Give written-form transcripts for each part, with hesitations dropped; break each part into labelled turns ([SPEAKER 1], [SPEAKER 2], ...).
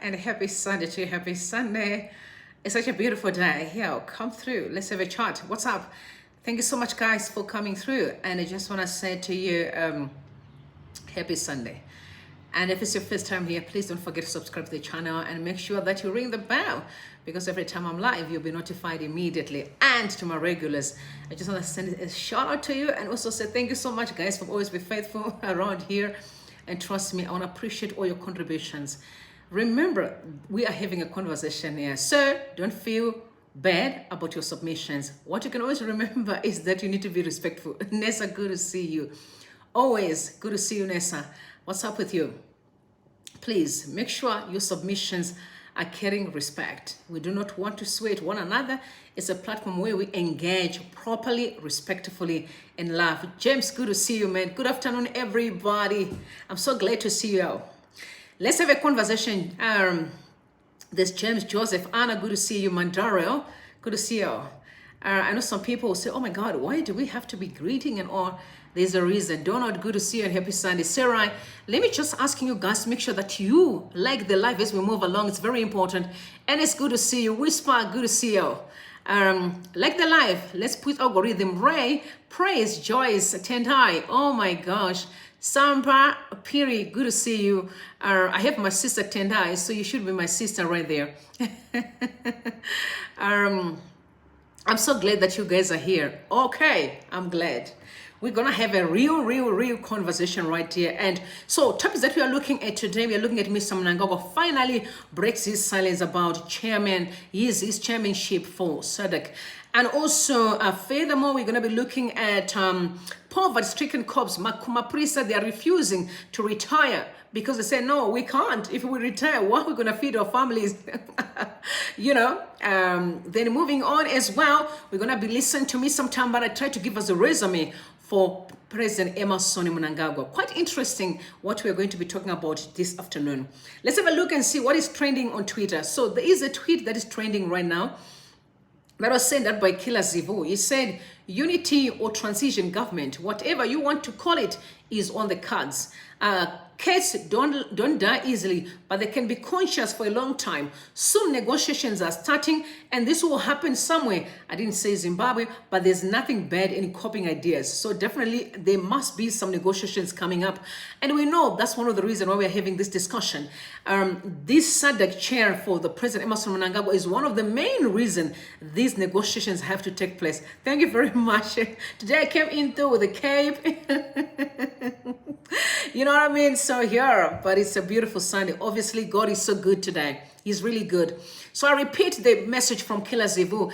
[SPEAKER 1] and happy Sunday to you. Happy Sunday. It's such a beautiful day. Yo, come through. Let's have a chat. What's up? Thank you so much, guys, for coming through. And I just want to say to you, happy Sunday. And if it's your first time here, please don't forget to subscribe to the channel and make sure that you ring the bell, because every time I'm live, you'll be notified immediately. And to my regulars, I just want to send a shout out to you and also say thank you so much, guys, for always be faithful around here. And trust me, I want to appreciate all your contributions. Remember, we are having a conversation here, so don't feel bad about your submissions. What you can always remember is that you need to be respectful. Nessa, good to see you. Always good to see you, Nessa. What's up with you? Please make sure your submissions are carrying respect. We do not want to sway one another. It's a platform where we engage properly, respectfully, and love. James, good to see you, man. Good afternoon, everybody. I'm so glad to see you all. Let's have a conversation. There's James, Joseph, Anna, good to see you. Mandario, good to see you all. I know some people will say, oh my God, why do we have to be greeting and all? There's a reason. Donald, good to see you and happy Sunday. Sarah, let me just asking you guys to make sure that you like the live as we move along. It's very important. And it's good to see you. Whisper, good to see you. Like the live. Let's put algorithm. Ray, praise, Joyce, Tendai. Oh my gosh. Sampa, Piri, good to see you. I have my sister Tendai, so you should be my sister right there. I'm so glad that you guys are here. Okay, I'm glad. We're gonna have a real conversation right here. And so topics that we are looking at today, we are looking at Mr. Mnangagwa finally breaks his silence about his chairmanship for SADC. And also, furthermore, we're going to be looking at poverty-stricken cops. Makumaprisa, they are refusing to retire because they say, no, we can't. If we retire, what are we going to feed our families? Then moving on as well, we're going to be listening to me sometime, but I try to give us a resume for President Emmerson Mnangagwa. Quite interesting what we're going to be talking about this afternoon. Let's have a look and see what is trending on Twitter. So there is a tweet that is trending right now that was sent out by Killer Zivu. He said, unity or transition government, whatever you want to call it, is on the cards. Cats don't die easily, but they can be conscious for a long time. Soon negotiations are starting, and this will happen somewhere. I didn't say Zimbabwe, but there's nothing bad in copying ideas. So definitely there must be some negotiations coming up. And we know that's one of the reasons why we're having this discussion. This SADC chair for the President Emmerson Mnangagwa is one of the main reasons these negotiations have to take place. Thank you very much. Today I came in though with a cape. You know what I mean? So here, but it's a beautiful Sunday. Obviously, God is so good today. He's really good. So I repeat the message from Killer Zivu.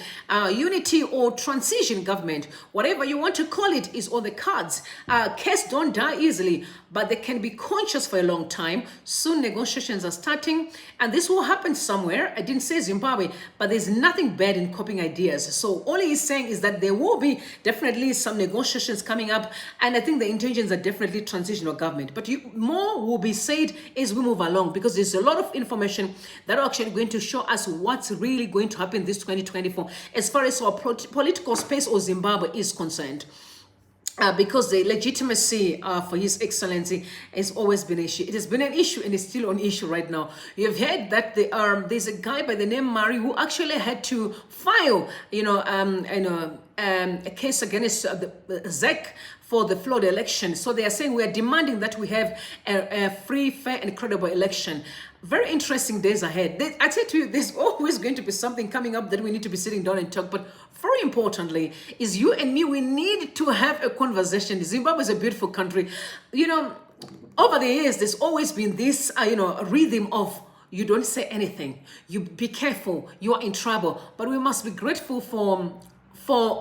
[SPEAKER 1] Unity or transition government, whatever you want to call it, is on the cards. Cats don't die easily, but they can be conscious for a long time. Soon negotiations are starting, and this will happen somewhere. I didn't say Zimbabwe, but there's nothing bad in copying ideas. So all he's saying is that there will be definitely some negotiations coming up, and I think the intentions are definitely transitional government. But more will be said as we move along, because there's a lot of information that are actually going to show us what's really going to happen this 2024 as far as our political space or Zimbabwe is concerned. Because the legitimacy for His Excellency has always been an issue. It has been an issue and is still an issue right now. You've heard that there's a guy by the name Mari who actually had to file, a case against the ZEC for the flawed election. So they are saying we are demanding that we have a free, fair, and credible election. Very interesting days ahead. I say to you, there's always going to be something coming up that we need to be sitting down and talk. But very importantly, is you and me, we need to have a conversation. Zimbabwe is a beautiful country. Over the years, there's always been this, rhythm of you don't say anything. You be careful. You are in trouble. But we must be grateful for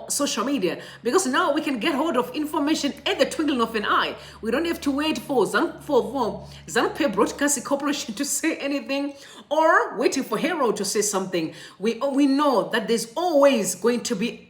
[SPEAKER 1] social media, because now we can get hold of information at the twinkling of an eye. We don't have to wait for ZANU-PF Broadcasting Corporation to say anything, or waiting for Hero to say something. We know that there's always going to be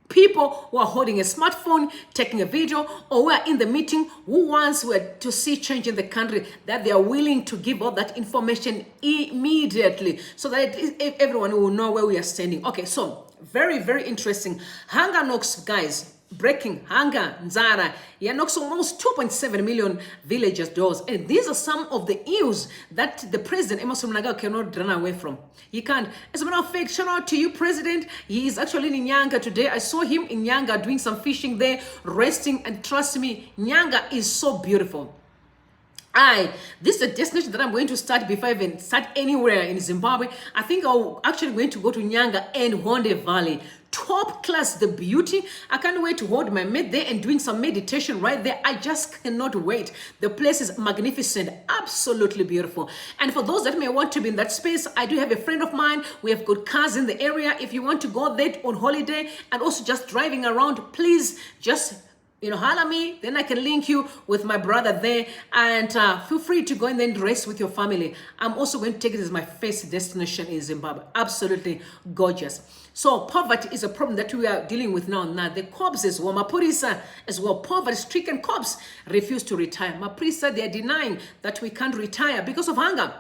[SPEAKER 1] people who are holding a smartphone, taking a video, or who are in the meeting, who wants to see change in the country, that they are willing to give all that information immediately, so that everyone will know where we are standing. Okay, so very interesting. Hunger Knox, guys, breaking hunger, Nzara. Yeah, knocks almost 2.7 million villagers' doors. And these are some of the ills that the president, Emmerson Mnangagwa, cannot run away from. He can't. As a matter of fact, shout out to you, President. He is actually in Nyanga today. I saw him in Nyanga doing some fishing there, resting. And trust me, Nyanga is so beautiful. This is a destination that I'm going to start before I even start anywhere in Zimbabwe. I think I'm actually going to go to Nyanga and Honde Valley. Top class, the beauty. I can't wait to hold my mat there and doing some meditation right there. I just cannot wait. The place is magnificent, absolutely beautiful. And for those that may want to be in that space, I do have a friend of mine. We have good cars in the area. If you want to go there on holiday and also just driving around, please just holler me, then I can link you with my brother there, and feel free to go and then rest with your family. I'm also going to take it as my first destination in Zimbabwe. Absolutely gorgeous. So poverty is a problem that we are dealing with now. The cops as well, Mapurisa as well, poverty-stricken cops refuse to retire. Mapurisa, they are denying that we can't retire because of hunger.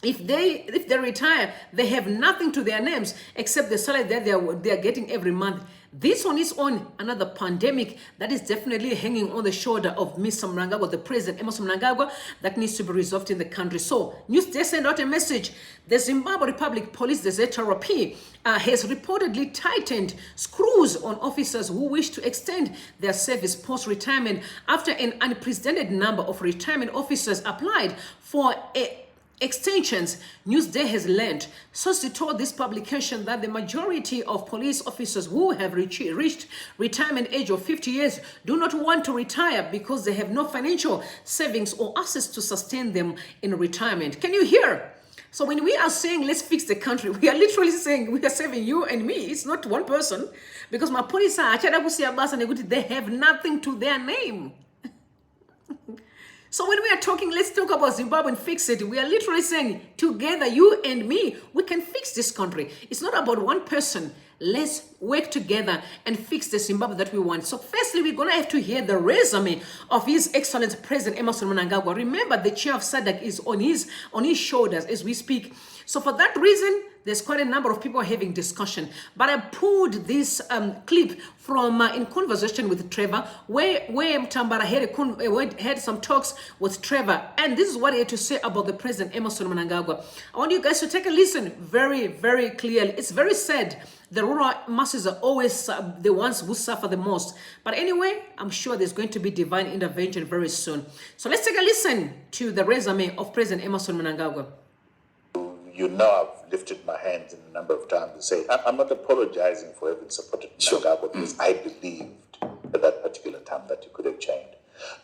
[SPEAKER 1] If they retire, they have nothing to their names except the salary that they are getting every month. This on its own, another pandemic that is definitely hanging on the shoulder of Mr. Mnangagwa, the president, Emmerson Mnangagwa, that needs to be resolved in the country. So, Newsday sent out a message. The Zimbabwe Republic Police, the ZRP, has reportedly tightened screws on officers who wish to extend their service post-retirement after an unprecedented number of retirement officers applied for extensions. Newsday has learned, sources told this publication, that the majority of police officers who have reached retirement age of 50 years do not want to retire because they have no financial savings or assets to sustain them in retirement. Can you hear? So when we are saying let's fix the country, we are literally saying we are saving you and me. It's not one person, because my police are they have nothing to their name. So when we are talking, let's talk about Zimbabwe and fix it, we are literally saying, together, you and me, we can fix this country. It's not about one person. Let's work together and fix the Zimbabwe that we want. So firstly, we're going to have to hear the resume of His Excellency President Emmerson Mnangagwa. Remember, the chair of SADC is on his shoulders as we speak. So for that reason, there's quite a number of people having discussion. But I pulled this clip from in conversation with Trevor, where Mtambara had some talks with Trevor. And this is what he had to say about the President Emmerson Mnangagwa. I want you guys to take a listen very, very clearly. It's very sad. The rural masses are always the ones who suffer the most. But anyway, I'm sure there's going to be divine intervention very soon. So let's take a listen to the resume of President Emmerson Mnangagwa.
[SPEAKER 2] You know, I've lifted my hands a number of times to say, I'm not apologizing for having supported Mnangagwa, because I believed at that particular time that you could have changed.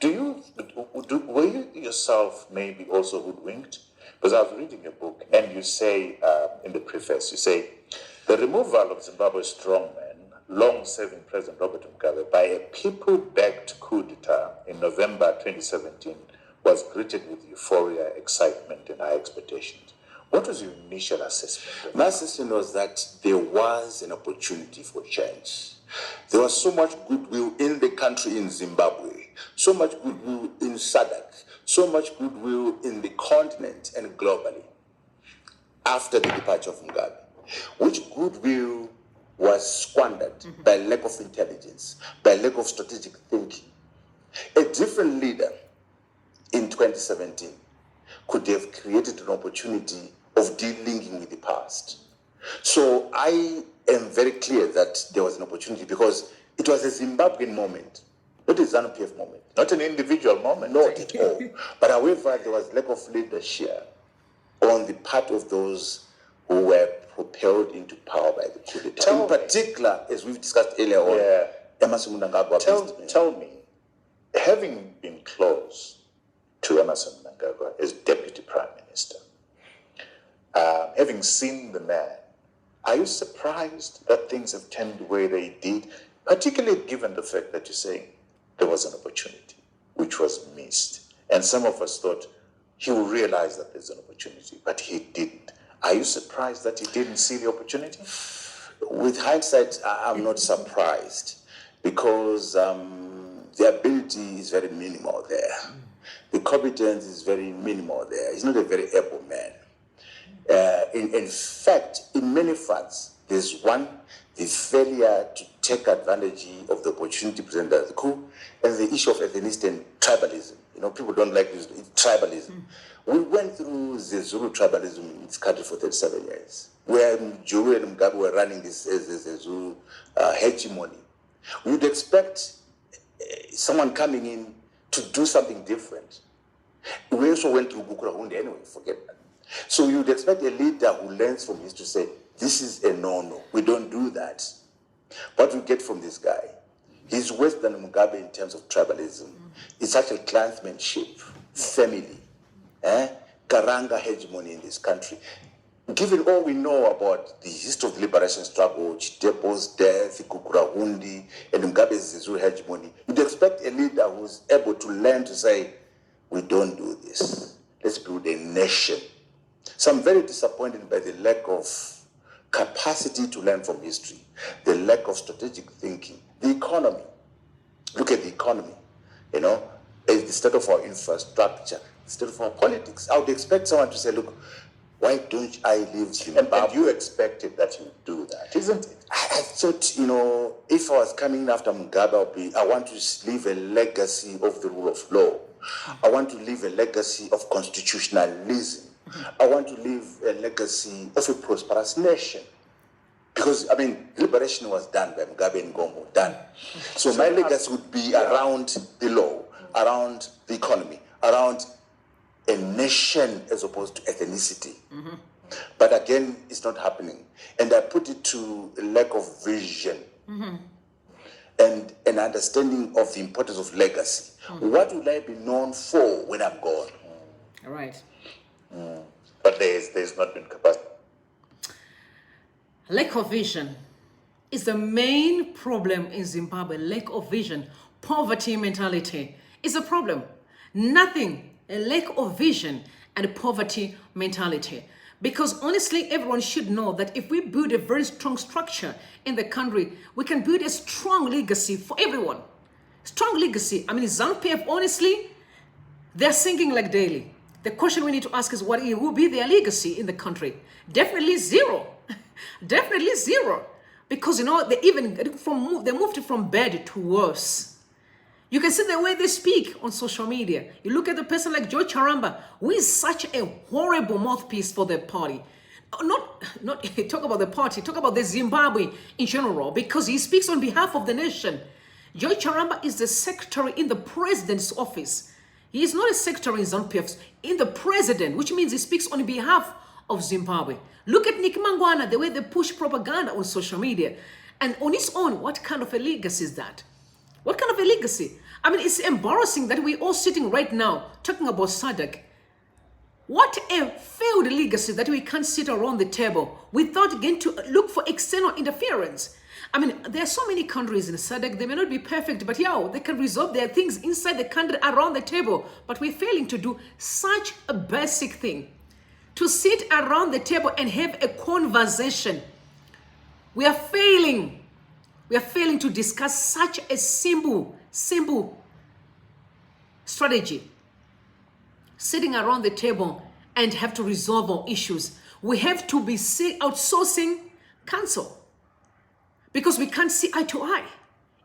[SPEAKER 2] Were you yourself maybe also hoodwinked? Because I was reading your book, and you say, in the preface, you say, the removal of Zimbabwe's strongman, long-serving President Robert Mugabe, by a people-backed coup d'etat in November 2017 was greeted with euphoria, excitement, and high expectations. What was your initial assessment?
[SPEAKER 3] My assessment was that there was an opportunity for change. There was so much goodwill in the country, in Zimbabwe, so much goodwill in SADC, so much goodwill in the continent and globally after the departure of Mugabe, which goodwill was squandered by lack of intelligence, by lack of strategic thinking. A different leader in 2017 could have created an opportunity of dealing with the past. So I am very clear that there was an opportunity, because it was a Zimbabwean moment, not a ZANU-PF moment.
[SPEAKER 2] Not an individual moment.
[SPEAKER 3] Not at all. But however, there was lack of leadership on the part of those who were propelled into power by the coup d'etat. In particular, as we've discussed earlier on, Emmerson Mnangagwa.
[SPEAKER 2] Tell me, having been close to Emmerson Mnangagwa as Deputy Prime Minister, having seen the man, are you surprised that things have turned the way they did, particularly given the fact that you're saying there was an opportunity which was missed, and some of us thought he will realize that there's an opportunity, but he didn't? Are you surprised that he didn't see the opportunity?
[SPEAKER 3] With hindsight, I'm not surprised, because the ability is very minimal there. The competence is very minimal there. He's not a very able man. In fact, in many fronts, there's one, the failure to take advantage of the opportunity presented by the coup, and the issue of ethnicity and tribalism. You know, people don't like this, tribalism. We went through the Zulu tribalism in this country for 37 years, where Joe and Mugabe were running this as a Zulu hegemony. We would expect someone coming in to do something different. We also went through Gukurahundi anyway, forget that. So you would expect a leader who learns from history to say, this is a no-no, we don't do that. What we get from this guy, he's worse than Mugabe in terms of tribalism. It's actually clansmanship, family, Karanga hegemony in this country. Given all we know about the history of the liberation struggle, Chitepo's death, Gukurahundi, and Mugabe's Zulu hegemony, you'd expect a leader who's able to learn to say, we don't do this. Let's build a nation. So I'm very disappointed by the lack of capacity to learn from history, the lack of strategic thinking, the economy. Look at the economy, you know, the state of our infrastructure, the state of our politics. I would expect someone to say, look, why don't I leave Zimbabwe?
[SPEAKER 2] And you expected that you do that, isn't it?
[SPEAKER 3] I thought, you know, if I was coming after Mugabe, I want to leave a legacy of the rule of law. I want to leave a legacy of constitutionalism. I want to leave a legacy of a prosperous nation. Because, I mean, liberation was done by Mugabe and Gomo, done. So my legacy would be around the law, around the economy, around a nation as opposed to ethnicity. But again, it's not happening. And I put it to a lack of vision and an understanding of the importance of legacy. What will I be known for when I'm gone?
[SPEAKER 1] All right.
[SPEAKER 2] But there's not been capacity.
[SPEAKER 1] Lack of vision is the main problem in Zimbabwe. Lack of vision. Poverty mentality is a problem. Nothing. A lack of vision and poverty mentality. Because honestly, everyone should know that if we build a very strong structure in the country, we can build a strong legacy for everyone. Strong legacy. I mean, ZANU-PF, honestly, they're sinking like daily. The question we need to ask is what will be their legacy in the country? Definitely zero. Definitely zero. Because, you know, they moved from bad to worse. You can see the way they speak on social media. You look at the person like Joe Charamba, who is such a horrible mouthpiece for the party. Not talk about the party, talk about the Zimbabwe in general, because he speaks on behalf of the nation. Joe Charamba is the secretary in the president's office. He is not a secretary in ZANU-PF, in the president, which means he speaks on behalf of Zimbabwe. Look at Nick Mangwana, the way they push propaganda on social media. And on its own, what kind of a legacy is that? What kind of a legacy? I mean, it's embarrassing that we're all sitting right now talking about SADC. What a failed legacy that we can't sit around the table without getting to look for external interference. I mean, there are so many countries in SADC, they may not be perfect, but yeah, they can resolve their things inside the country around the table. But we're failing to do such a basic thing. To sit around the table and have a conversation. We are failing. We are failing to discuss such a simple strategy. Sitting around the table and have to resolve our issues. We have to be outsourcing counsel. Because we can't see eye to eye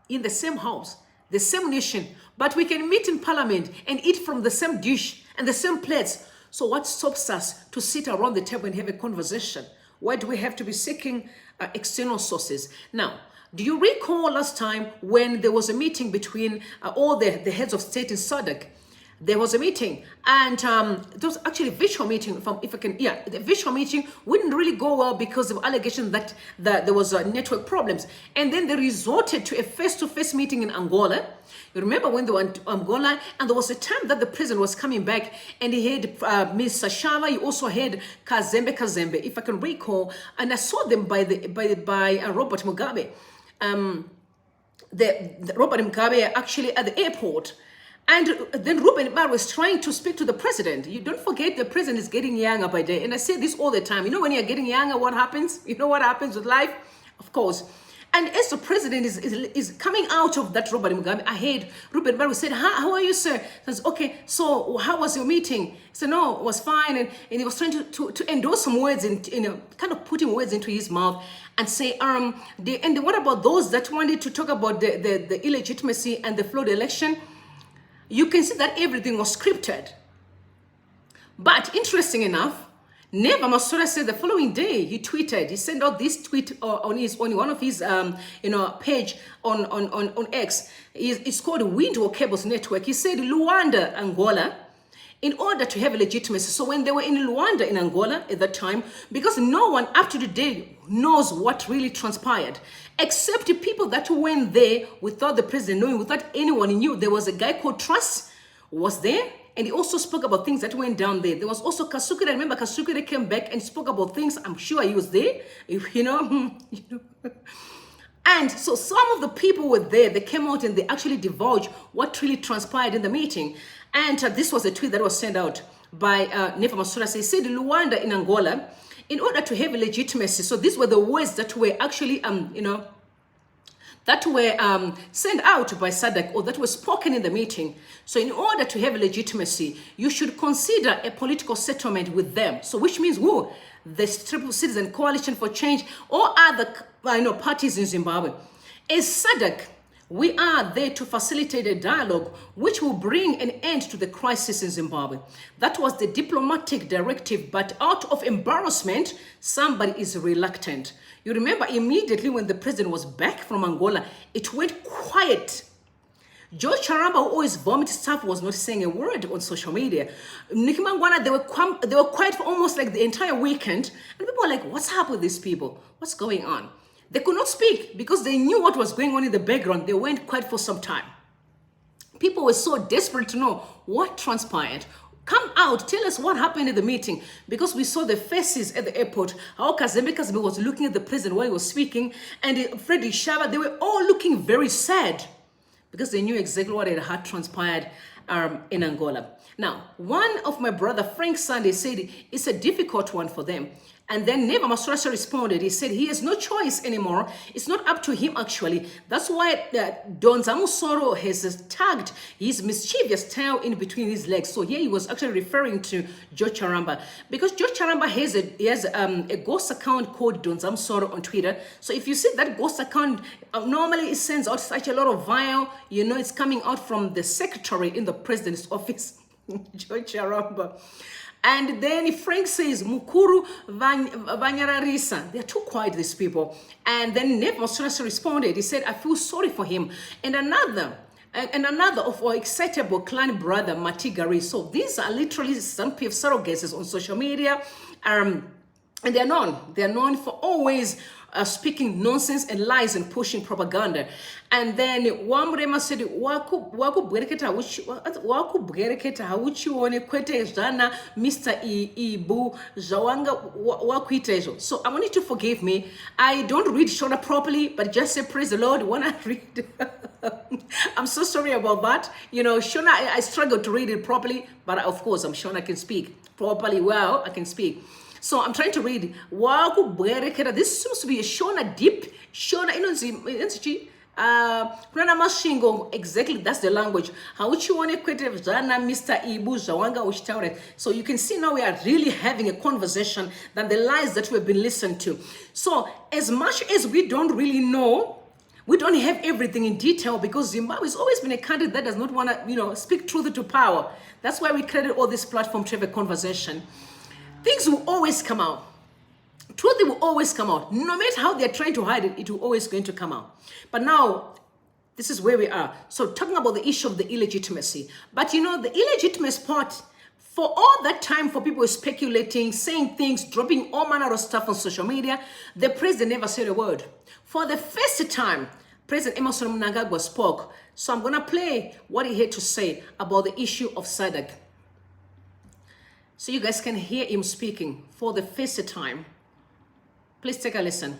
[SPEAKER 1] in the same house, the same nation. But we can meet in parliament and eat from the same dish and the same plates. So what stops us to sit around the table and have a conversation? Why do we have to be seeking external sources? Now, do you recall last time when there was a meeting between all the heads of state in SADC? There was a meeting, and it was actually a virtual meeting. The virtual meeting wouldn't really go well because of allegations that there was network problems. And then they resorted to a face-to-face meeting in Angola. You remember when they went to Angola, and there was a time that the president was coming back, and he had Ms. Sashava. He also had Kazembe, if I can recall, and I saw them by Robert Mugabe. Robert Mugabe actually at the airport. And then Ruben Bar was trying to speak to the president. You don't forget the president is getting younger by day. And I say this all the time. You know when you're getting younger, what happens? You know what happens with life? Of course. And as the president is coming out of that Robert Mugabe, I heard Robert Mugabe said, how are you, sir? He says, okay, so how was your meeting? He said, no, it was fine. And he was trying to endorse some words and, kind of putting words into his mouth and say, what about those that wanted to talk about the illegitimacy and the flawed election? You can see that everything was scripted. But interesting enough, Neva Masura said the following day he tweeted. He sent out this tweet on one of his page on X. It's called Windward Cables Network. He said Luanda, Angola, in order to have legitimacy. So when they were in Luanda in Angola at that time, because no one up to the day knows what really transpired, except the people that went there without the president knowing, without anyone knew. There was a guy called Trust was there. And he also spoke about things that went down there. There was also Kasukira. I remember Kasukira came back and spoke about things. I'm sure he was there, And so some of the people were there. They came out and they actually divulged what really transpired in the meeting. And this was a tweet that was sent out by Neva Masura. He said, Luanda in Angola, in order to have legitimacy. So these were the words that were actually, that were sent out by SADC, or that were spoken in the meeting. So in order to have legitimacy, you should consider a political settlement with them. So which means the Triple Citizen Coalition for Change or other parties in Zimbabwe. As SADC, we are there to facilitate a dialogue which will bring an end to the crisis in Zimbabwe. That was the diplomatic directive, but out of embarrassment, somebody is reluctant. You remember immediately when the president was back from Angola, it went quiet. George Charamba, who always vomited stuff, was not saying a word on social media. Mnangagwa, they were quiet for almost like the entire weekend. And people were like, what's up with these people? What's going on? They could not speak because they knew what was going on in the background. They went quiet for some time. People were so desperate to know what transpired. Come out, tell us what happened at the meeting, because we saw the faces at the airport. How Kazembe was looking at the president while he was speaking, and Freddie Shaba, they were all looking very sad because they knew exactly what had transpired in Angola. Now, one of my brother, Frank Sunday, said it's a difficult one for them. And then Neva Masura responded. He said he has no choice anymore. It's not up to him, actually. That's why Don Zamusoro has tagged his mischievous tail in between his legs. So here he was actually referring to George Charamba, because George Charamba has a ghost account called Don Zamusoro on Twitter. So if you see that ghost account, normally it sends out such a lot of vile, it's coming out from the secretary in the president's office, George Charamba. And then Frank says, Mukuru Vanyararisa. They're too quiet, these people. And then Neva Masura responded. He said, I feel sorry for him. And another of our excitable clan brother, Matigari. So these are literally some surrogates on social media. And they're known for always speaking nonsense and lies and pushing propaganda. And then Wamrema said, Waku Bwereketa, Hauchione Kwete Jana, Mr. Ibu, Zawanga Wakwitejo. So I want you to forgive me. I don't read Shona properly, but just say praise the Lord when I read. I'm so sorry about that. Shona, I struggle to read it properly, but of course, I'm Shona can speak properly well. I can speak. So I'm trying to read. This seems to be a Shona deep. Shona, exactly, that's the language. So you can see now we are really having a conversation than the lies that we've been listening to. So as much as we don't really know, we don't have everything in detail, because Zimbabwe has always been a country that does not want to, speak truth to power. That's why we created all this platform to have a conversation. Things will always come out. Truth will always come out. No matter how they're trying to hide it, it will always going to come out. But now, this is where we are. So talking about the issue of the illegitimacy. But the illegitimate part, for all that time for people speculating, saying things, dropping all manner of stuff on social media, the president never said a word. For the first time, President Emmerson Mnangagwa spoke. So I'm going to play what he had to say about the issue of SADC. So you guys can hear him speaking for the first time. Please take a listen.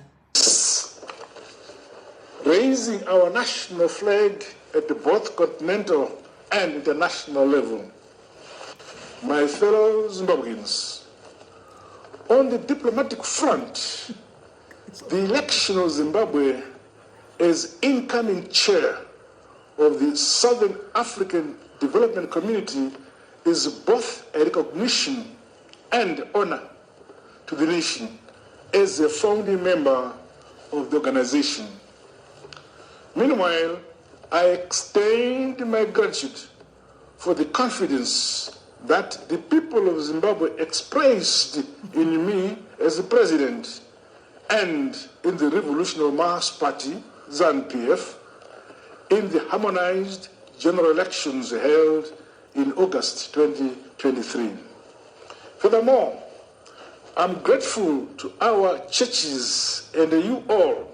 [SPEAKER 4] Raising our national flag at both continental and international level. My fellow Zimbabweans, on the diplomatic front, the election of Zimbabwe as incoming chair of the Southern African Development Community is both a recognition and honor to the nation as a founding member of the organization. Meanwhile, I extend my gratitude for the confidence that the people of Zimbabwe expressed in me as the president and in the Revolutionary Mass Party, ZANU-PF, in the harmonized general elections held in August 2023. Furthermore, I'm grateful to our churches and you all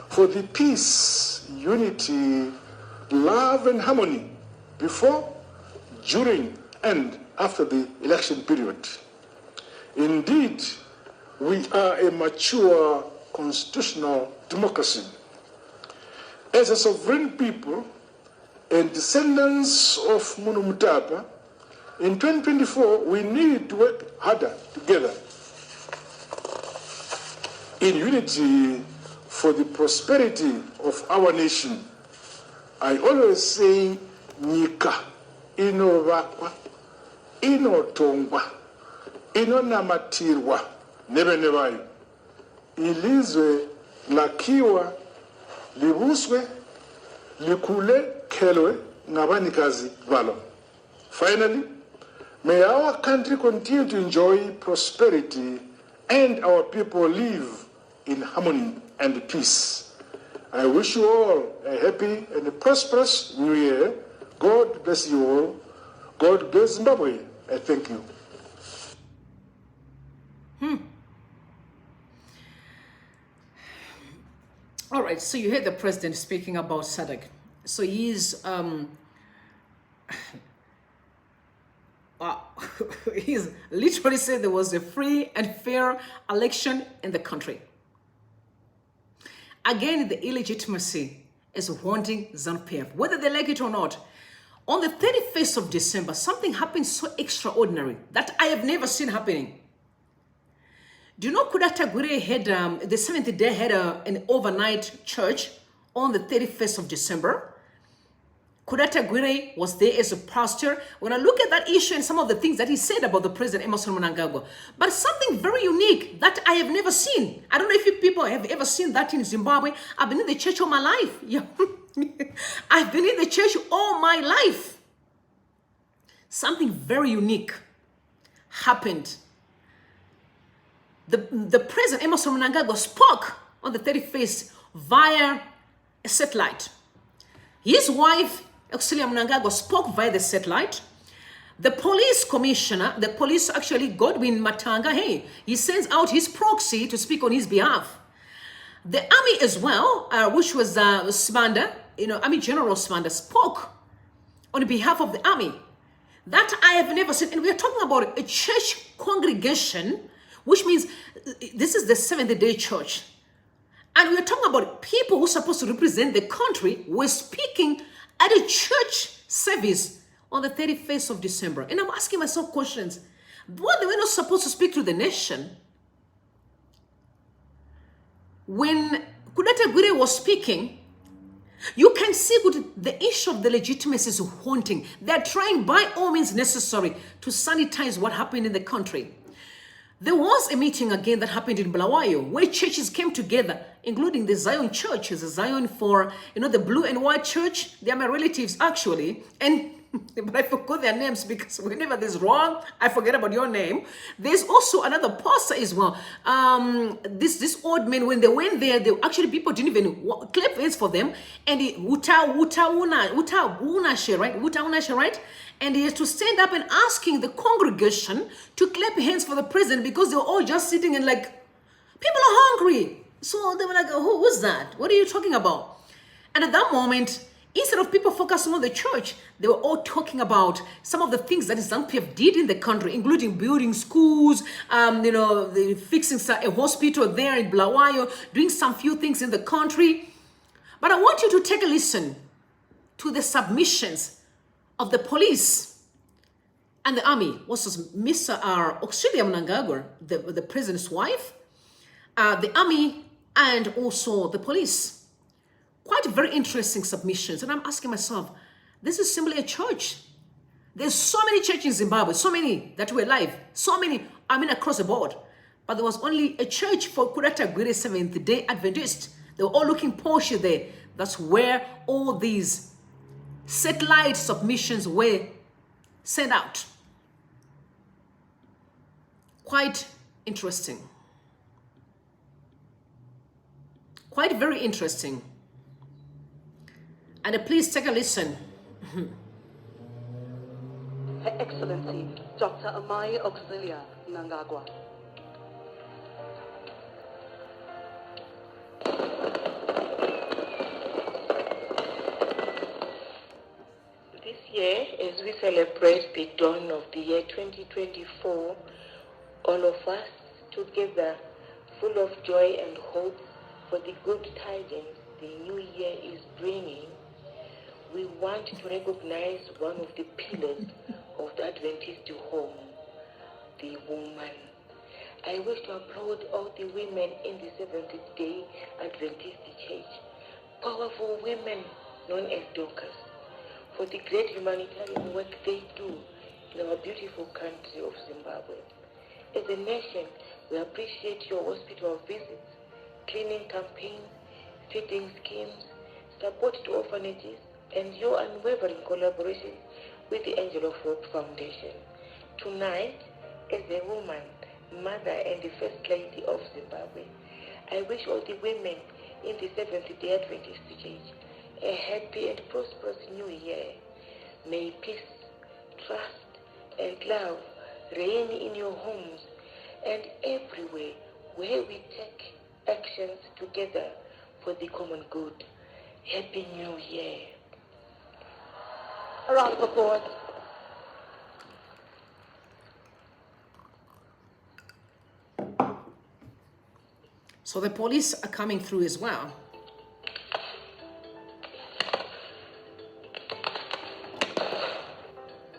[SPEAKER 4] for the peace, unity, love, and harmony before, during, and after the election period. Indeed, we are a mature constitutional democracy. As a sovereign people and descendants of Munu Mutapa, in 2024, we need to work harder together in unity for the prosperity of our nation. I always say, Nika, inovakwa, inotongwa, inonamatirwa, nebenevayo. Ilizwe lakiwa, libuswe, likule, kelwe, ngabanikazi valo. Finally, may our country continue to enjoy prosperity and our people live in harmony and peace. I wish you all a happy and a prosperous new year. God bless you all. God bless Zimbabwe. I thank you.
[SPEAKER 1] All right, so you heard the president speaking about SADC. So he's he's literally said there was a free and fair election in the country. Again, the illegitimacy is haunting ZANU-PF, whether they like it or not. On the 31st of December, something happened so extraordinary that I have never seen happening. Do you know Kudata Gwire had, the 7th day had an overnight church on the 31st of December? Kudata Gwire was there as a pastor. When I look at that issue and some of the things that he said about the president, Emmerson Mnangagwa, but something very unique that I have never seen. I don't know if you people have ever seen that in Zimbabwe. I've been in the church all my life. Yeah. I've been in the church all my life. Something very unique happened. The president, Emmerson Mnangagwa, spoke on the 31st via a satellite. His wife, Auxilia Mnangagwa, spoke via the satellite. The police commissioner, the police actually, Godwin Matanga, hey, he sends out his proxy to speak on his behalf. The army as well, which was Smanda, Army General Smanda, spoke on behalf of the army. That I have never seen. And we are talking about a church congregation, which means this is the 7th day church. And we're talking about people who are supposed to represent the country were speaking at a church service on the 31st of December. And I'm asking myself questions. What, they were not supposed to speak to the nation? When Kudata Gwire was speaking, you can see the issue of the legitimacy is haunting. They're trying by all means necessary to sanitize what happened in the country. There was a meeting again that happened in Bulawayo where churches came together, including the Zion Church, the Zion for, the blue and white church. They are my relatives actually. But I forgot their names because whenever there's wrong, I forget about your name. There's also another pastor as well. This old man, when they went there, actually people didn't even clap hands for them. And right? And he has to stand up and asking the congregation to clap hands for the president because they were all just sitting and like, people are hungry. So they were like, who was that? What are you talking about? And at that moment, instead of people focusing on the church, they were all talking about some of the things that ZANU-PF did in the country, including building schools, fixing a hospital there in Bulawayo, doing some few things in the country. But I want you to take a listen to the submissions of the police and the army. Was Mr. Auxilia Mnangagwa, the president's wife, the army, and also the police. Quite very interesting submissions. And I'm asking myself, this is simply a church. There's so many churches in Zimbabwe, so many that were live, so many, I mean, across the board. But there was only a church for Kuratagwiri Seventh-day Adventist. They were all looking posh there. That's where all these satellite submissions were sent out. Quite interesting. Quite very interesting. And please take a listen.
[SPEAKER 5] Her Excellency, Dr. Amai Auxilia Mnangagwa.
[SPEAKER 6] This year, as we celebrate the dawn of the year 2024, all of us together, full of joy and hope for the good tidings the new year is bringing, we want to recognize one of the pillars of the Adventist home, the woman. I wish to applaud all the women in the Seventh-day Adventist Church, powerful women known as doctors, for the great humanitarian work they do in our beautiful country of Zimbabwe. As a nation, we appreciate your hospital visits, cleaning campaigns, feeding schemes, support to orphanages, and your unwavering collaboration with the Angel of Hope Foundation. Tonight, as a woman, mother, and the First Lady of Zimbabwe, I wish all the women in the Seventh-day Adventist Church a happy and prosperous new year. May peace, trust, and love reign in your homes and everywhere where we take actions together for the common good. Happy New Year.
[SPEAKER 5] A round of applause.
[SPEAKER 1] So the police are coming through as well.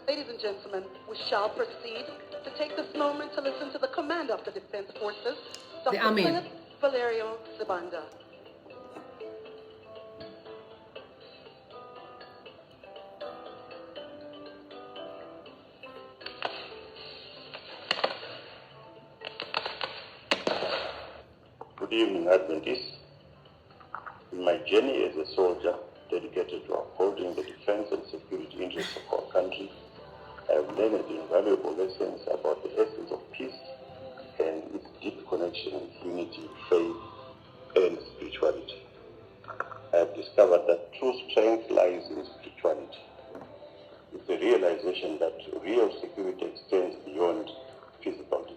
[SPEAKER 5] Ladies and gentlemen, we shall proceed to take this moment to listen to the Commander of the Defense Forces, Dr.
[SPEAKER 1] Army.
[SPEAKER 5] Philip Valerio Zibanda.
[SPEAKER 3] Good evening, Adventists. In my journey as a soldier dedicated to upholding the defense and security interests of our country, I have learned invaluable lessons about the essence of peace and its deep connection with unity, faith, and spirituality. I have discovered that true strength lies in spirituality. It's the realization that real security extends beyond physical.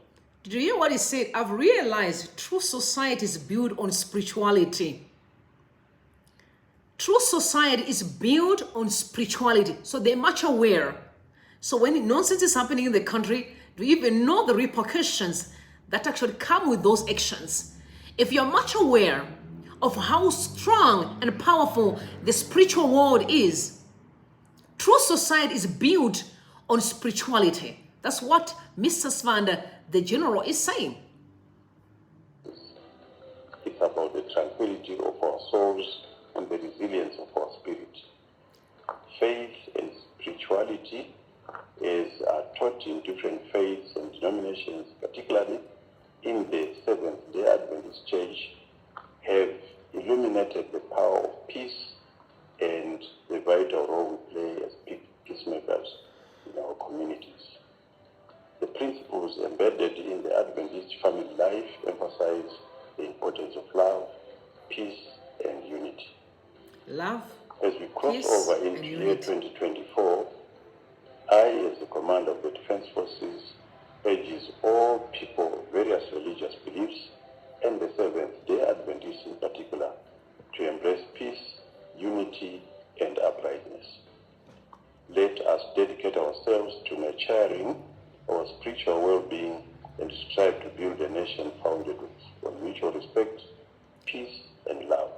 [SPEAKER 1] Did you hear what he said? I've realized true society is built on spirituality. True society is built on spirituality. So they're much aware. So when nonsense is happening in the country, do you even know the repercussions that actually come with those actions? If you're much aware of how strong and powerful the spiritual world is, true society is built on spirituality. That's what Mr. Svanda, the general, is saying.
[SPEAKER 3] It's about the tranquility of our souls and the resilience of our spirit. Faith and spirituality is taught in different faiths and denominations, particularly in the Seventh-day Adventist Church, have illuminated the power of peace and the vital role we play as peacemakers in our communities. The principles embedded in the Adventist family life emphasize the importance of love, peace, and unity.
[SPEAKER 1] Love,
[SPEAKER 3] As we cross
[SPEAKER 1] peace,
[SPEAKER 3] over
[SPEAKER 1] and
[SPEAKER 3] into year
[SPEAKER 1] unity.
[SPEAKER 3] 2024, I, as the commander of the Defense Forces, urges all people of various religious beliefs, and the Seventh-day Adventists in particular, to embrace peace, unity, and uprightness. Let us dedicate ourselves to nurturing our spiritual well-being and strive to build a nation founded on mutual respect, peace, and love.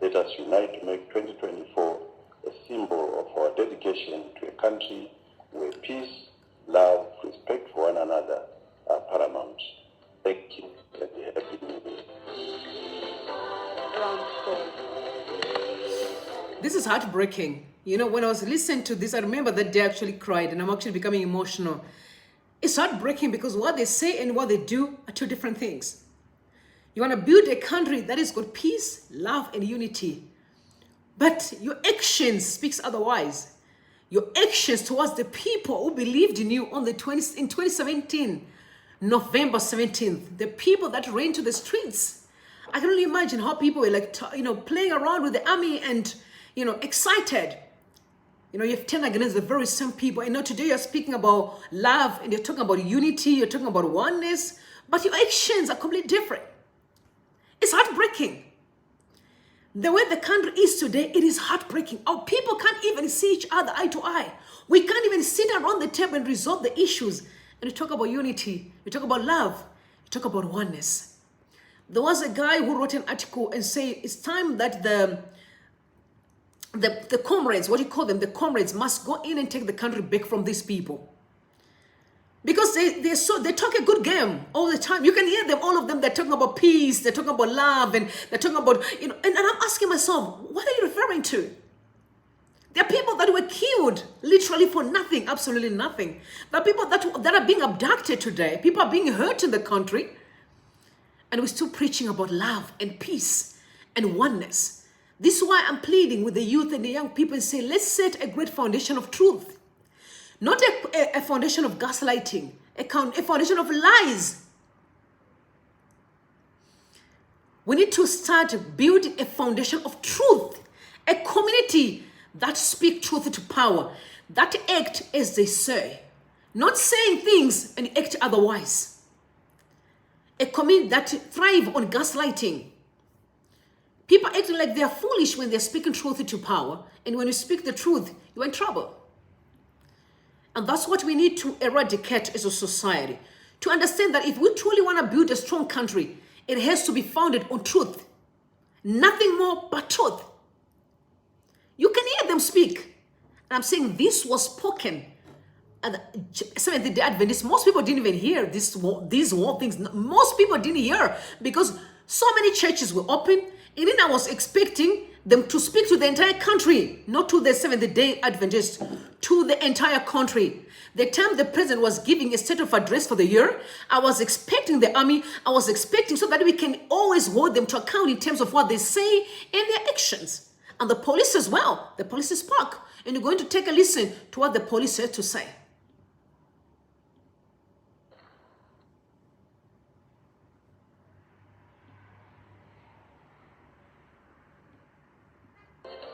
[SPEAKER 3] Let us unite to make 2024 a symbol of our dedication to a country where peace, love, respect for one another are paramount. Thank you, and happy New Year.
[SPEAKER 5] Round of applause.
[SPEAKER 1] this is heartbreaking. You know, when I was listening to this, I remember that day I actually cried, and I'm actually becoming emotional. It's heartbreaking because what they say and what they do are two different things. You want to build a country that is got peace, love, and unity. But your actions speaks otherwise. Your actions towards the people who believed in you in 2017, November 17th, the people that ran to the streets. I can only imagine how people were like, playing around with the army and, excited. You've turned against the very same people. I know today you're speaking about love and you're talking about unity, you're talking about oneness, but your actions are completely different. It's heartbreaking. The way the country is today, it is heartbreaking. Our people can't even see each other eye to eye. We can't even sit around the table and resolve the issues. And we talk about unity, we talk about love, we talk about oneness. There was a guy who wrote an article and said it's time that the comrades, what do you call them? The comrades must go in and take the country back from these people. Because they talk a good game all the time. You can hear them, all of them, they're talking about peace, they're talking about love, and they're talking about, and I'm asking myself, what are you referring to? There are people that were killed literally for nothing, absolutely nothing. There are people that are being abducted today. People are being hurt in the country. And we're still preaching about love and peace and oneness. This is why I'm pleading with the youth and the young people and say, let's set a great foundation of truth. Not a foundation of gaslighting, a foundation of lies. We need to start building a foundation of truth, a community that speak truth to power, that act as they say, not saying things and act otherwise. A community that thrive on gaslighting. People acting like they are foolish when they're speaking truth to power, and when you speak the truth, you're in trouble. And that's what we need to eradicate as a society. To understand that if we truly want to build a strong country, it has to be founded on truth. Nothing more but truth. You can hear them speak. And I'm saying this was spoken. And Seventh-day Adventists, most people didn't even hear these war things. Most people didn't hear because so many churches were open. And then I was expecting them to speak to the entire country, not to the Seventh-day Adventists, to the entire country. The time the president was giving a state of address for the year, I was expecting the army, I was expecting so that we can always hold them to account in terms of what they say and their actions. And the police as well. The police spoke. And you're going to take a listen to what the police had to say.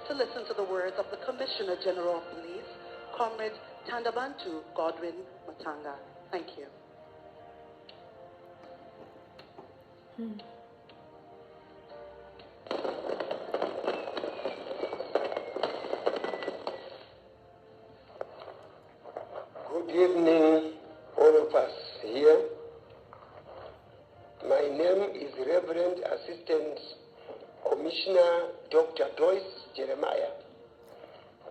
[SPEAKER 5] To listen to the words of the Commissioner General of Police, Comrade Tandabantu Godwin Matanga. Thank you.
[SPEAKER 7] Good evening, all of us here. My name is Reverend Assistant Commissioner Dr. Joyce Jeremiah.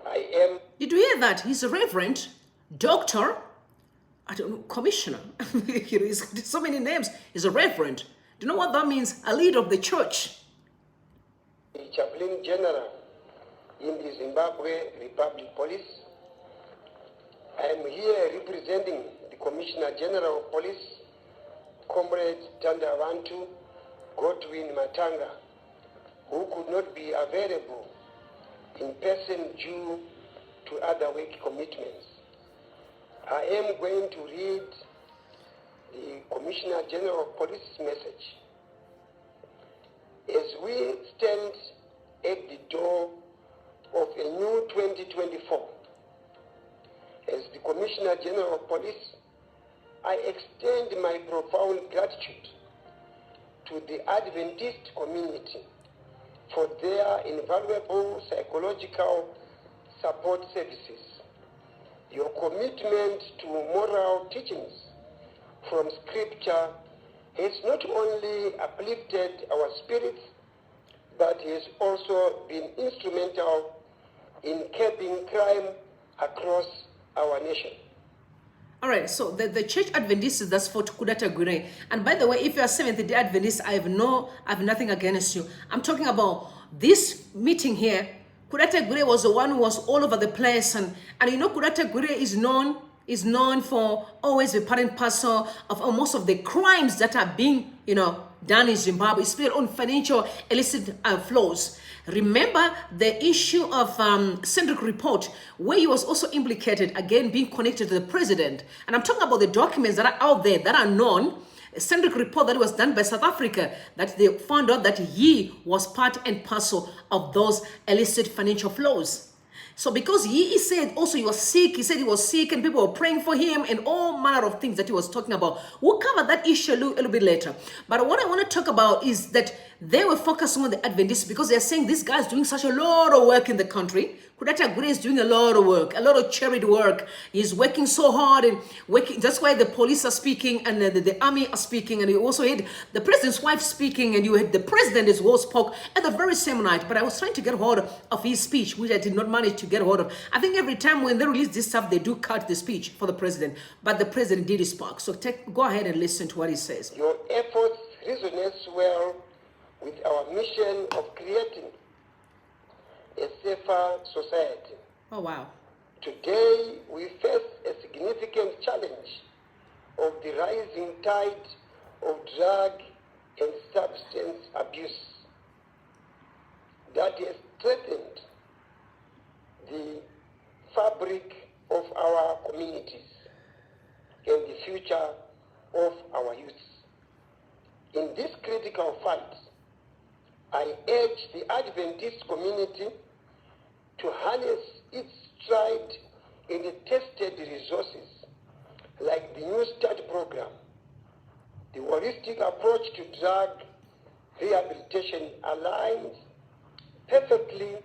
[SPEAKER 7] I am...
[SPEAKER 1] Did you hear that? He's a reverend, doctor, I don't know, commissioner. He's got so many names. He's a reverend. Do you know what that means? A leader of the church.
[SPEAKER 7] The Chaplain General in the Zimbabwe Republic Police. I am here representing the Commissioner General of Police, Comrade Tandabantu Godwin Matanga, who could not be available in person due to other work commitments. I am going to read the Commissioner General of Police message. As we stand at the door of a new 2024, as the Commissioner General of Police, I extend my profound gratitude to the Adventist community for their invaluable psychological support services. Your commitment to moral teachings from Scripture has not only uplifted our spirits, but has also been instrumental in curbing crime across our nation.
[SPEAKER 1] All right, so the church Adventists, that's for Tukudata Gure. And by the way, if you are Seventh-day Adventist, I have nothing against you. I'm talking about this meeting here Kurata Gure was the one who was all over the place, and you know Kurata Gure is known for always be part and parcel of most of the crimes that are being, you know, done in Zimbabwe, especially on financial illicit flows. Remember the issue of Cendric report, where he was also implicated, again being connected to the president. And I'm talking about the documents that are out there that are known. A Cendric report that was done by South Africa, that they found out that he was part and parcel of those illicit financial flows. So because he said also he was sick, he said he was sick and people were praying for him and all manner of things that he was talking about. We'll cover that issue a little bit later. But what I want to talk about is that they were focusing on the Adventists because they're saying this guy is doing such a lot of work in the country. Kurata Gure is doing a lot of work, a lot of charity work. He's working so hard and working. That's why the police are speaking and the army are speaking. And you also had the president's wife speaking, and you had the president as well spoke at the very same night. But I was trying to get hold of his speech, which I did not manage to get hold of. I think every time when they release this stuff, they do cut the speech for the president. But the president did speak. So go ahead and listen to what he says.
[SPEAKER 7] Your efforts resonate well with our mission of creating a safer society.
[SPEAKER 1] Oh, wow.
[SPEAKER 7] Today, we face a significant challenge of the rising tide of drug and substance abuse that has threatened the fabric of our communities and the future of our youth. In this critical fight, I urge the Adventist community to harness its tried and tested resources like the New Start program. The holistic approach to drug rehabilitation aligns perfectly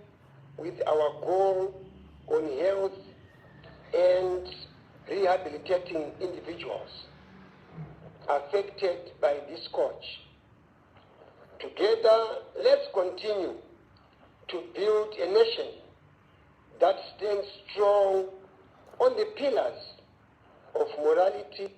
[SPEAKER 7] with our goal on health and rehabilitating individuals affected by this scourge. Together, let's continue to build a nation that stands strong on the pillars of morality.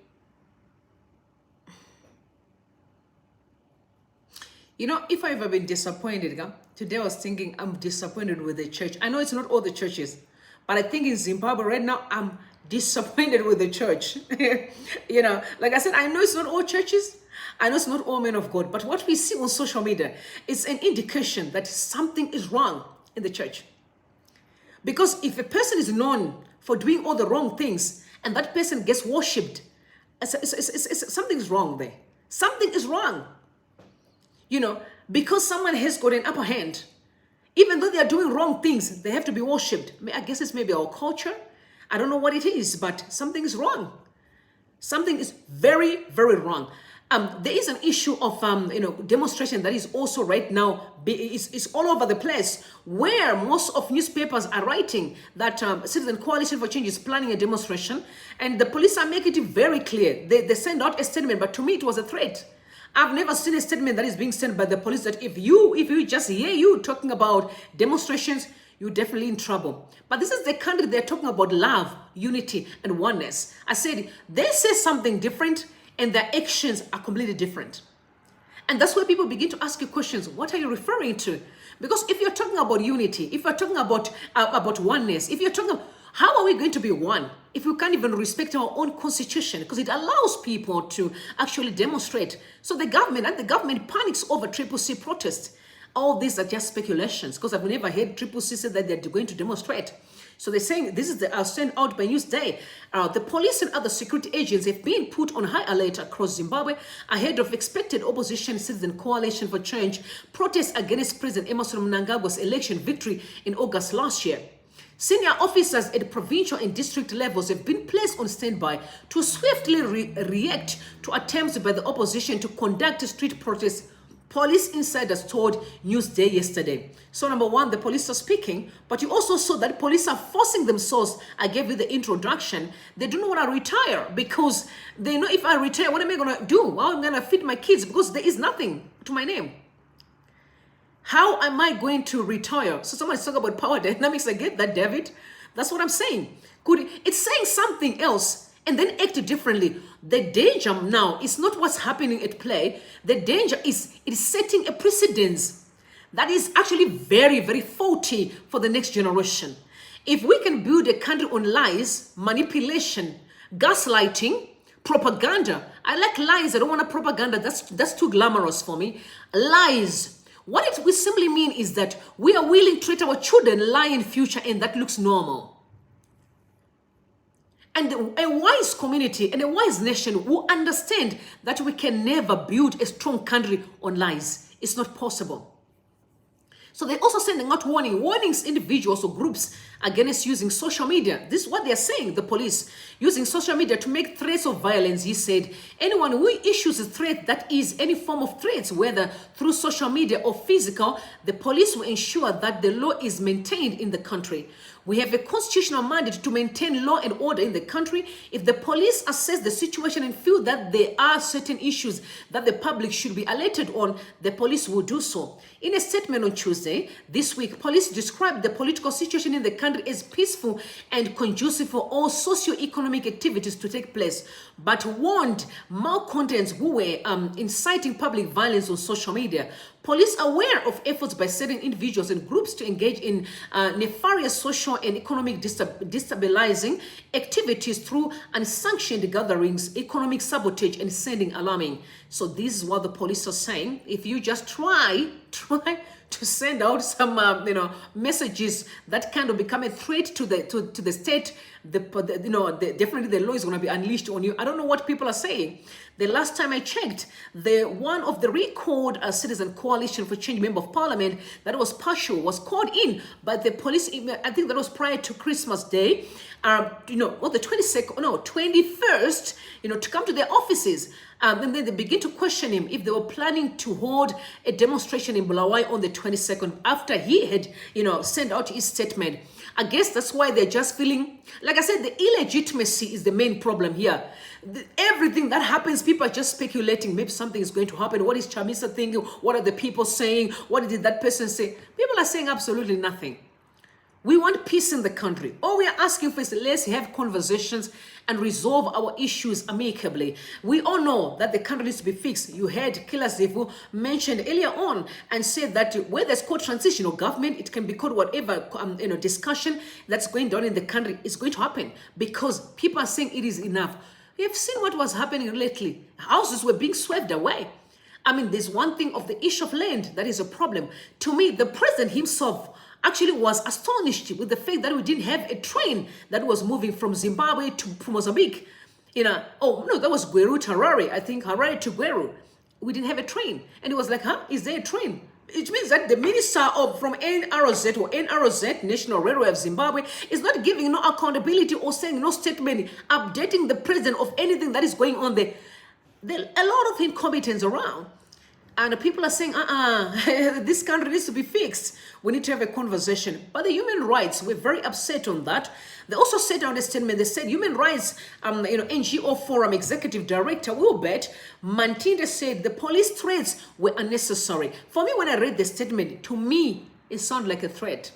[SPEAKER 1] You know, if I've ever been disappointed, today I was thinking I'm disappointed with the church. I know it's not all the churches, but I think in Zimbabwe right now, I'm disappointed with the church. You know, like I said, I know it's not all churches. I know it's not all men of God, but what we see on social media is an indication that something is wrong in the church. Because if a person is known for doing all the wrong things and that person gets worshipped, something's wrong there. Something is wrong. You know, because someone has got an upper hand, even though they are doing wrong things, they have to be worshipped. I guess it's maybe our culture. I don't know what it is, but something is wrong. Something is very, very wrong. There is an issue of demonstration that is also right now is all over the place, where most of newspapers are writing that Citizen Coalition for Change is planning a demonstration, and the police are making it very clear. They send out a statement, but to me it was a threat. I've never seen a statement that is being sent by the police that if you just hear you talking about demonstrations, you're definitely in trouble. But this is the country they're talking about love, unity, and oneness. I said they say something different, and their actions are completely different. And that's where people begin to ask you questions. What are you referring to? Because if you're talking about unity, if you're talking about oneness, if you're talking about, how are we going to be one if we can't even respect our own constitution? Because it allows people to actually demonstrate. So the government panics over CCC protests. All these are just speculations, because I've never heard CCC say that they're going to demonstrate. So they're saying this is sent out by Newsday. The police and other security agents have been put on high alert across Zimbabwe ahead of expected opposition Citizen Coalition for Change protests against President Emmerson Mnangagwa's election victory in August last year. Senior officers at provincial and district levels have been placed on standby to swiftly react to attempts by the opposition to conduct street protests, police insiders told Newsday yesterday. So number one, the police are speaking, but you also saw that police are forcing themselves. I gave you the introduction. They do not want to retire because they know if I retire, what am I going to do? How am I going to feed my kids? Because there is nothing to my name. How am I going to retire? So somebody's talking about power dynamics. I get that, David. That's what I'm saying. It's saying something else and then act differently. The danger now is not what's happening at play. The danger is it is setting a precedence that is actually very, very faulty for the next generation. If we can build a country on lies, manipulation, gaslighting, propaganda. I like lies. I don't want a propaganda. That's too glamorous for me. Lies. What it will simply mean is that we are willing to let our children lie in future, and that looks normal. And a wise community and a wise nation will understand that we can never build a strong country on lies. It's not possible. So they're also sending out warnings individuals or groups against using social media. This is what they're saying, the police, using social media to make threats of violence. He said, anyone who issues a threat that is any form of threats, whether through social media or physical, the police will ensure that the law is maintained in the country. We have a constitutional mandate to maintain law and order in the country. If the police assess the situation and feel that there are certain issues that the public should be alerted on, the police will do so. In a statement on Tuesday this week, police described the political situation in the country as peaceful and conducive for all socio-economic activities to take place, but warned malcontents who were inciting public violence on social media. Police are aware of efforts by certain individuals and groups to engage in nefarious social and economic destabilizing activities through unsanctioned gatherings, economic sabotage, and sending alarming. So this is what the police are saying. If you just try to send out some messages that kind of become a threat to the state, definitely the law is going to be unleashed on you. I don't know what people are saying. The last time I checked, one of the recalled Citizen Coalition for Change Member of Parliament that was partial was called in by the police. I think that was prior to Christmas Day. On the 21st, to come to their offices. And then they begin to question him if they were planning to hold a demonstration in Bulawayo on the 22nd after he had, sent out his statement. I guess that's why they're just feeling, like I said, the illegitimacy is the main problem here. Everything that happens, people are just speculating. Maybe something is going to happen. What is Chamisa thinking? What are the people saying? What did that person say? People are saying absolutely nothing. We want peace in the country. All we are asking for is let's have conversations and resolve our issues amicably. We all know that the country needs to be fixed. You heard Kila Zevu mentioned earlier on and said that where there's called transitional government, it can be called whatever discussion that's going on in the country is going to happen because people are saying it is enough. We have seen what was happening lately. Houses were being swept away. I mean, there's one thing of the issue of land that is a problem. To me, the president himself actually was astonished with the fact that we didn't have a train that was moving from Zimbabwe to Mozambique. That was Gweru to Harare. I think Harare to Gweru. We didn't have a train. And it was like, is there a train? It means that the minister from NRZ, National Railway of Zimbabwe, is not giving no accountability or saying no statement, updating the president of anything that is going on there. There are a lot of incompetence around. And people are saying, this country needs to be fixed. We need to have a conversation. But the human rights were very upset on that. They also said on a statement, they said human rights, NGO Forum Executive Director Wilbert Mantinde said the police threats were unnecessary. For me, when I read the statement, to me, it sounded like a threat.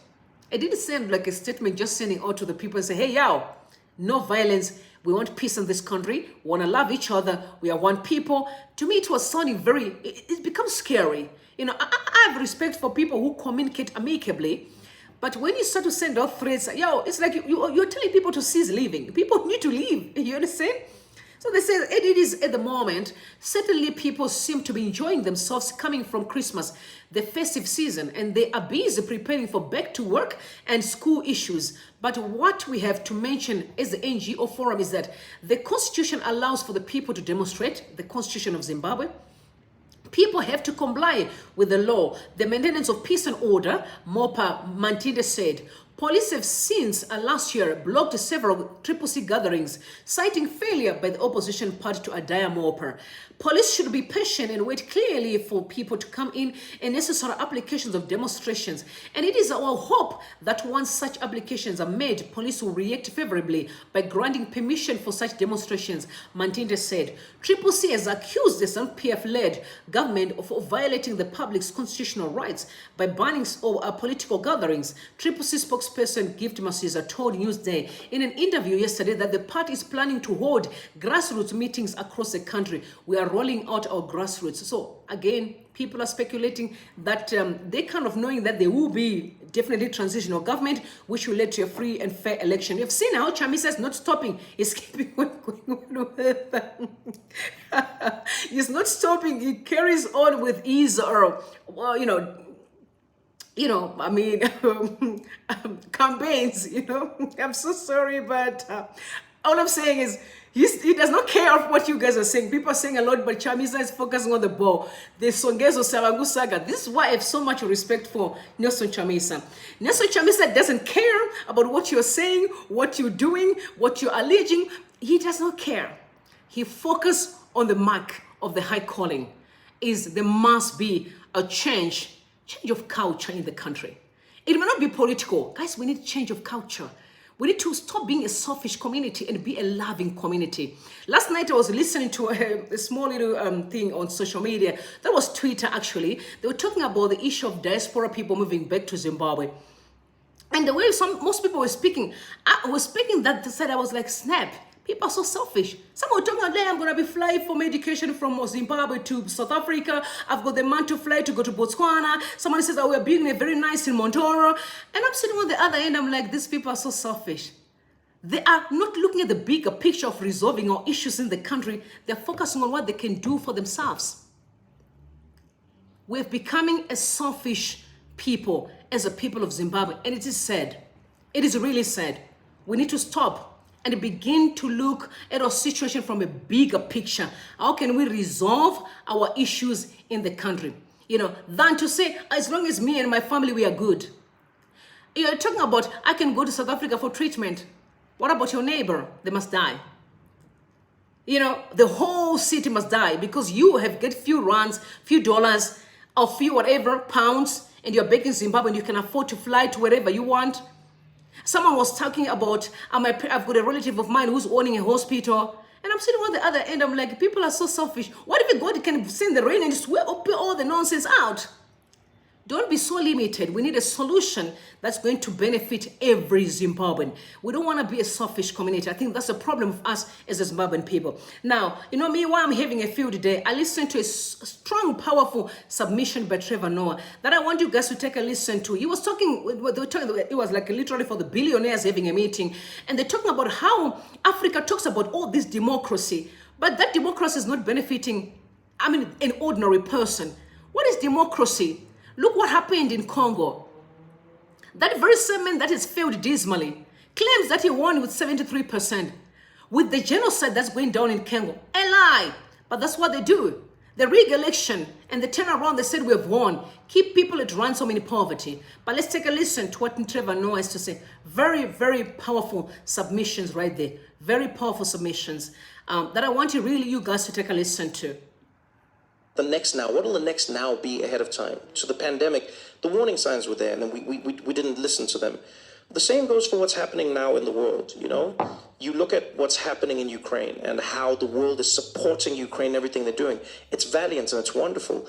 [SPEAKER 1] It didn't sound like a statement just sending out to the people and say, hey, no violence. We want peace in this country. We want to love each other. We are one people. To me, it was sounding it becomes scary. I have respect for people who communicate amicably. But when you start to send out threats, it's like you're telling people to cease living. People need to leave. You understand? So they say it is at the moment, certainly people seem to be enjoying themselves coming from Christmas, the festive season, and they are busy preparing for back to work and school issues. But what we have to mention as the NGO Forum is that the Constitution allows for the people to demonstrate, the Constitution of Zimbabwe. People have to comply with the law. The maintenance of peace and order, Mopa Mantinde said. Police have since last year blocked several CCC gatherings, citing failure by the opposition party to Adaya Mopa. Police should be patient and wait clearly for people to come in and necessary applications of demonstrations. And it is our hope that once such applications are made, police will react favorably by granting permission for such demonstrations, Mantinde said. CCC has accused the ZANU-PF-led government of violating the public's constitutional rights by banning political gatherings. CCC spokesperson spokesperson Gift Masiza told Newsday in an interview yesterday that the party is planning to hold grassroots meetings across the country. We are rolling out our grassroots. So again, people are speculating that they kind of knowing that there will be definitely transitional government, which will lead to a free and fair election. You've seen how Chamisa is not stopping. He's keeping on going on with he's not stopping. He carries on with ease or, well, I mean, campaigns, I'm so sorry, but all I'm saying is he does not care of what you guys are saying. People are saying a lot, but Chamisa is focusing on the ball. The Songezo Savangu saga. This is why I have so much respect for Nelson Chamisa. Nelson Chamisa doesn't care about what you're saying, what you're doing, what you're alleging. He does not care. He focuses on the mark of the high calling. There must be a change of culture in the country. It may not be political. Guys, we need change of culture. We need to stop being a selfish community and be a loving community. Last night I was listening to a small little thing on social media. That was Twitter, actually. They were talking about the issue of diaspora people moving back to Zimbabwe. And the way most people were speaking, I was speaking that said, I was like, snap. People are so selfish. Some were talking about, I'm going to be flying for medication from Zimbabwe to South Africa. I've got the money to fly to go to Botswana. Somebody says, we're building a very nice in Montoro. And I'm sitting on the other end. I'm like, these people are so selfish. They are not looking at the bigger picture of resolving our issues in the country. They're focusing on what they can do for themselves. We're becoming a selfish people as a people of Zimbabwe. And it is sad. It is really sad. We need to stop and begin to look at our situation from a bigger picture. How can we resolve our issues in the country? Than to say, as long as me and my family, we are good. You're talking about, I can go to South Africa for treatment. What about your neighbor? They must die. The whole city must die because you have get few rands, few dollars, or few whatever pounds, and you're back in Zimbabwe and you can afford to fly to wherever you want. Someone was talking about, I've got a relative of mine who's owning a hospital. And I'm sitting on the other end, I'm like, people are so selfish. What if God can send the rain and just whip all the nonsense out? Don't be so limited. We need a solution that's going to benefit every Zimbabwean. We don't want to be a selfish community. I think that's a problem of us as a Zimbabwean people. Now, me, while I'm having a field day, I listened to a strong, powerful submission by Trevor Noah that I want you guys to take a listen to. He was talking, it was like literally for the billionaires having a meeting. And they're talking about how Africa talks about all this democracy. But that democracy is not benefiting, an ordinary person. What is democracy? Look what happened in Congo. That very same man that has failed dismally claims that he won with 73%. With the genocide that's going down in Congo. A lie. But that's what they do. They rig election and they turn around, they said we have won. Keep people at ransom in poverty. But let's take a listen to what Trevor Noah has to say. Very, very powerful submissions right there. Very powerful submissions that I want you guys to take a listen to.
[SPEAKER 8] The next now, what will the next now be ahead of time? So the pandemic, the warning signs were there and then we didn't listen to them. The same goes for what's happening now in the world, You look at what's happening in Ukraine and how the world is supporting Ukraine, everything they're doing. It's valiant and it's wonderful.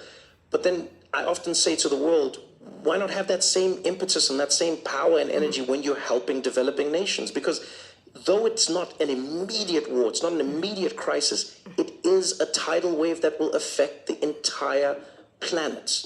[SPEAKER 8] But then I often say to the world, why not have that same impetus and that same power and energy when you're helping developing nations? Because though it's not an immediate war, it's not an immediate crisis, it is a tidal wave that will affect the entire planet.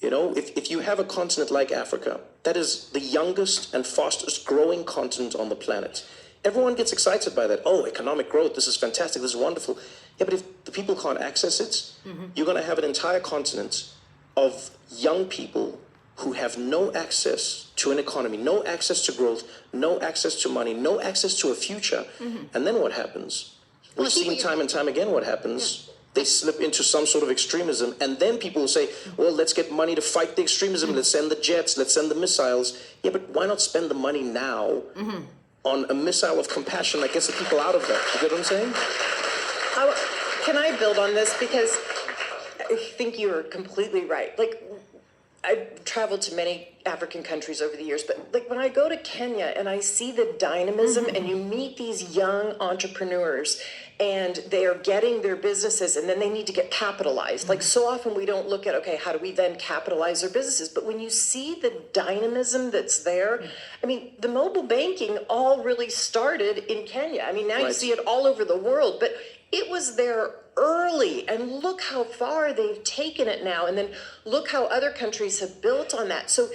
[SPEAKER 8] If you have a continent like Africa, that is the youngest and fastest growing continent on the planet. Everyone gets excited by that. Oh, economic growth, this is fantastic, this is wonderful. Yeah, but if the people can't access it, you're going to have an entire continent of young people who have no access to an economy, no access to growth, no access to money, no access to a future. And then what happens? We've seen time and time again what happens. They slip into some sort of extremism, and then people will say, well, let's get money to fight the extremism, let's send the jets, let's send the missiles. Yeah, but why not spend the money now on a missile of compassion that gets the people out of that? You get what I'm saying?
[SPEAKER 9] Can I build on this? Because I think you're completely right. I've traveled to many African countries over the years, but when I go to Kenya and I see the dynamism and you meet these young entrepreneurs and they are getting their businesses, and then they need to get capitalized. Like, so often we don't look at, okay, how do we then capitalize their businesses? But when you see the dynamism that's there, I mean, the mobile banking all really started in Kenya. I mean, now you see it all over the world, but it was there early, and look how far they've taken it now. And then look how other countries have built on that. So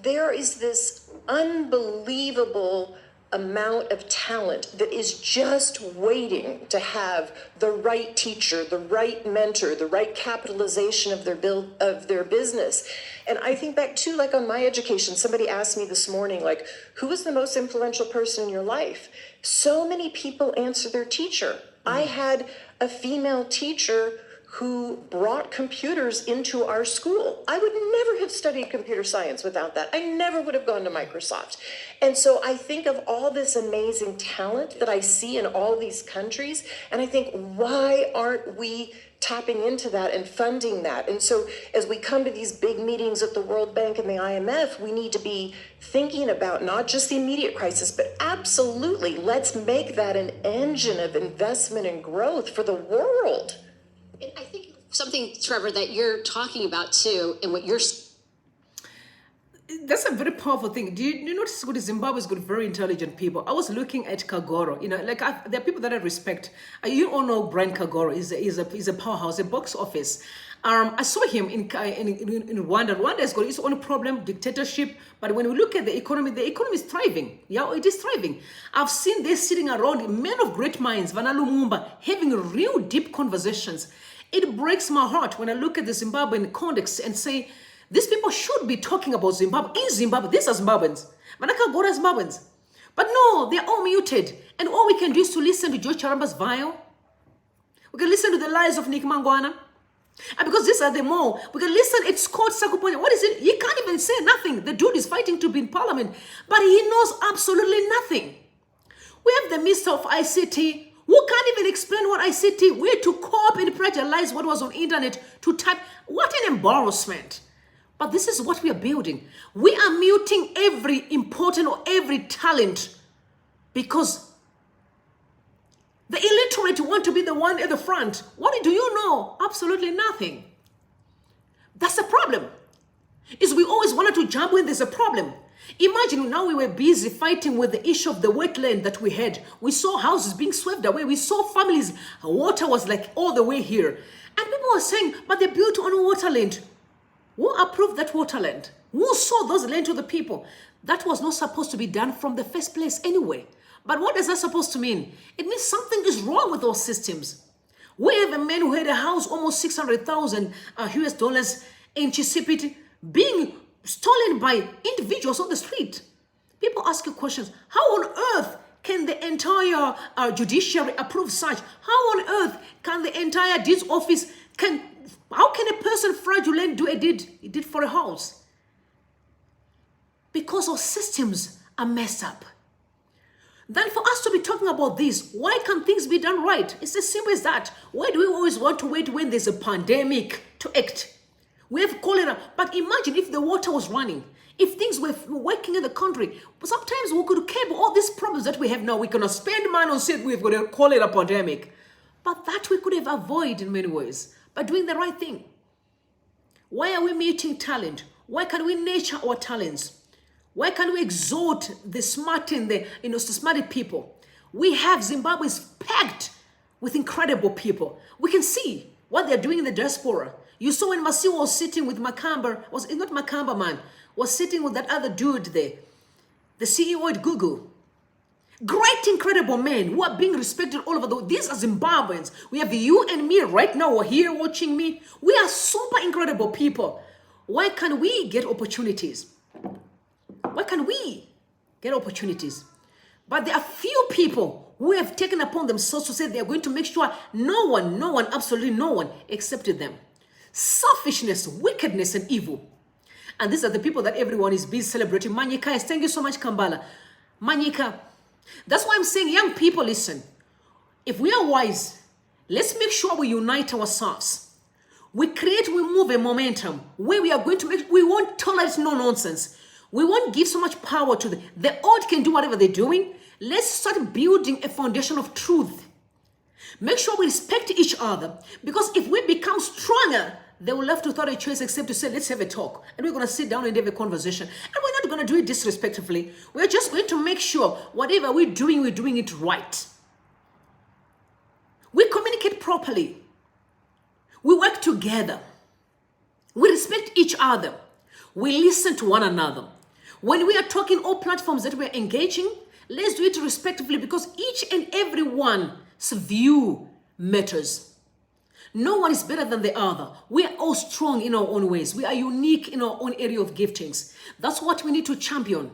[SPEAKER 9] there is this unbelievable amount of talent that is just waiting to have the right teacher, the right mentor, the right capitalization of their business. And I think back to, like, on my education, somebody asked me this morning, like, who was the most influential person in your life? So many people answer their teacher. I had a female teacher who brought computers into our school. I would never have studied computer science without that. I never would have gone to Microsoft. And so I think of all this amazing talent that I see in all these countries, and I think, why aren't we tapping into that and funding that? And so as we come to these big meetings at the World Bank and the IMF, we need to be thinking about not just the immediate crisis, but absolutely, let's make that an engine of investment and growth for the world.
[SPEAKER 10] And I think something, Trevor, that you're talking about too, and what you're...
[SPEAKER 1] That's a very powerful thing. Do you notice good Zimbabwe's got very intelligent people? I was looking at Kagoro. You know, like, there are people that I respect. You all know Brian Kagoro. He's a powerhouse, a box office. I saw him in Rwanda. Rwanda has got its own problem, dictatorship. But when we look at the economy is thriving. Yeah, it is thriving. I've seen this sitting around, men of great minds, Vana Lumumba, having real deep conversations. It breaks my heart when I look at the Zimbabwean context and say, these people should be talking about Zimbabwe. In Zimbabwe, these are Zimbabweans. Manaka Gora Zimbabweans. But no, they're all muted. And all we can do is to listen to George Charamba's vial. We can listen to the lies of Nick Mangwana. And because these are the more, we can listen at Scott Sakuponya. What is it? He can't even say nothing. The dude is fighting to be in parliament, but he knows absolutely nothing. We have the minister of ICT who can't even explain what ICT, where to copy and plagiarize what was on internet to type. What an embarrassment. But this is what we are building. We are muting every important or every talent because the illiterate want to be the one at the front. What do you know? Absolutely nothing. That's the problem. Is we always wanted to jump when there's a problem. Imagine now we were busy fighting with the issue of the wetland that we had. We saw houses being swept away. We saw families. Water was like all the way here. And people were saying, but they built on waterland. Who approved that waterland? Who sold those land to the people? That was not supposed to be done from the first place anyway. But what is that supposed to mean? It means something is wrong with those systems. We have a man who had a house almost 600,000 US dollars in Chisipiti being stolen by individuals on the street. People ask you questions. How on earth can the entire judiciary approve such? How on earth can the entire deeds office, how can a person fraudulent do a deed for a house? Because our systems are messed up. Then for us to be talking about this, why can't things be done right? It's as simple as that. Why do we always want to wait when there's a pandemic to act? We have cholera, but imagine if the water was running, if things were working in the country. But sometimes we could curb all these problems that we have now. We cannot spend money on saying we've got a cholera pandemic. But that we could have avoided in many ways by doing the right thing. Why are we muting talent? Why can't we nurture our talents? Why can't we exhort the smart and the smart people? We have Zimbabwe's packed with incredible people. We can see what they're doing in the diaspora. You saw when Masiwa was sitting with Makamba, not Makamba man, was sitting with that other dude there, the CEO at Google. Great, incredible men who are being respected all over the world. These are Zimbabweans. We have you and me right now who are here watching me. We are super incredible people. Why can't we get opportunities? Why can't we get opportunities? But there are few people who have taken upon themselves to say they are going to make sure no one, absolutely no one accepted them. Selfishness, wickedness, and evil. And these are the people that everyone is busy celebrating. Manyika, thank you so much, Kambala. Manyika, that's why I'm saying, young people, listen. If we are wise, let's make sure we unite ourselves. We move a momentum where we are going to we won't tolerate no nonsense. We won't give so much power to the odd can do whatever they're doing. Let's start building a foundation of truth. Make sure we respect each other, because if we become stronger, they will left without a choice except to say, let's have a talk. And we're going to sit down and have a conversation. And we're not going to do it disrespectfully. We're just going to make sure whatever we're doing it right. We communicate properly. We work together. We respect each other. We listen to one another. When we are talking all platforms that we're engaging, let's do it respectfully, because each and every one's view matters. No one is better than the other. We are all strong in our own ways. We are unique in our own area of giftings. That's what we need to champion.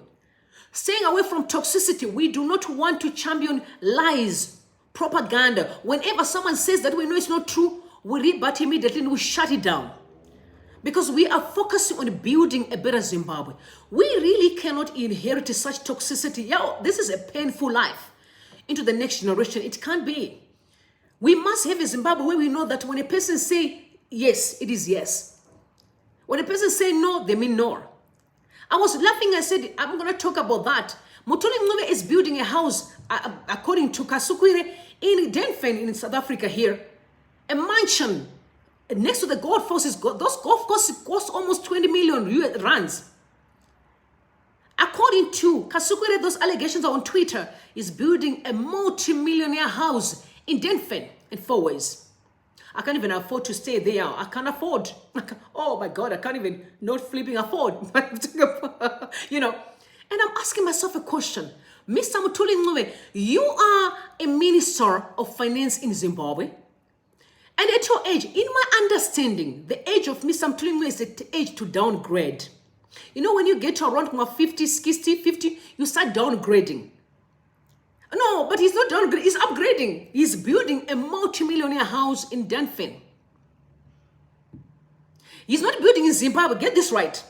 [SPEAKER 1] Staying away from toxicity. We do not want to champion lies, propaganda. Whenever someone says that we know it's not true, we rebut immediately and we shut it down. Because we are focusing on building a better Zimbabwe. We really cannot inherit such toxicity. This is a painful life into the next generation. It can't be. We must have a Zimbabwe where we know that when a person say yes, it is yes. When a person say no, they mean no. I was laughing, I said, I'm going to talk about that. Mutuli Mnangagwa is building a house, according to Kasukwire, in Denfen in South Africa here. A mansion next to the golf courses. Those golf courses cost almost 20 million rands. According to Kasukwire, those allegations are on Twitter, is building a multi-millionaire house in Denfen in 4 ways. I can't even afford to stay there. I can't afford. Oh my God, I can't even not flipping afford. You know, and I'm asking myself a question. Mr. Mutuli Mnangagwa, you are a minister of finance in Zimbabwe. And at your age, in my understanding, the age of Mr. Mnangagwa is the age to downgrade. You know, when you get to around 50, 60, 50, you start downgrading. No, but he's not downgrading, he's upgrading. He's building a multi-millionaire house in Denfen. He's not building in Zimbabwe, get this right.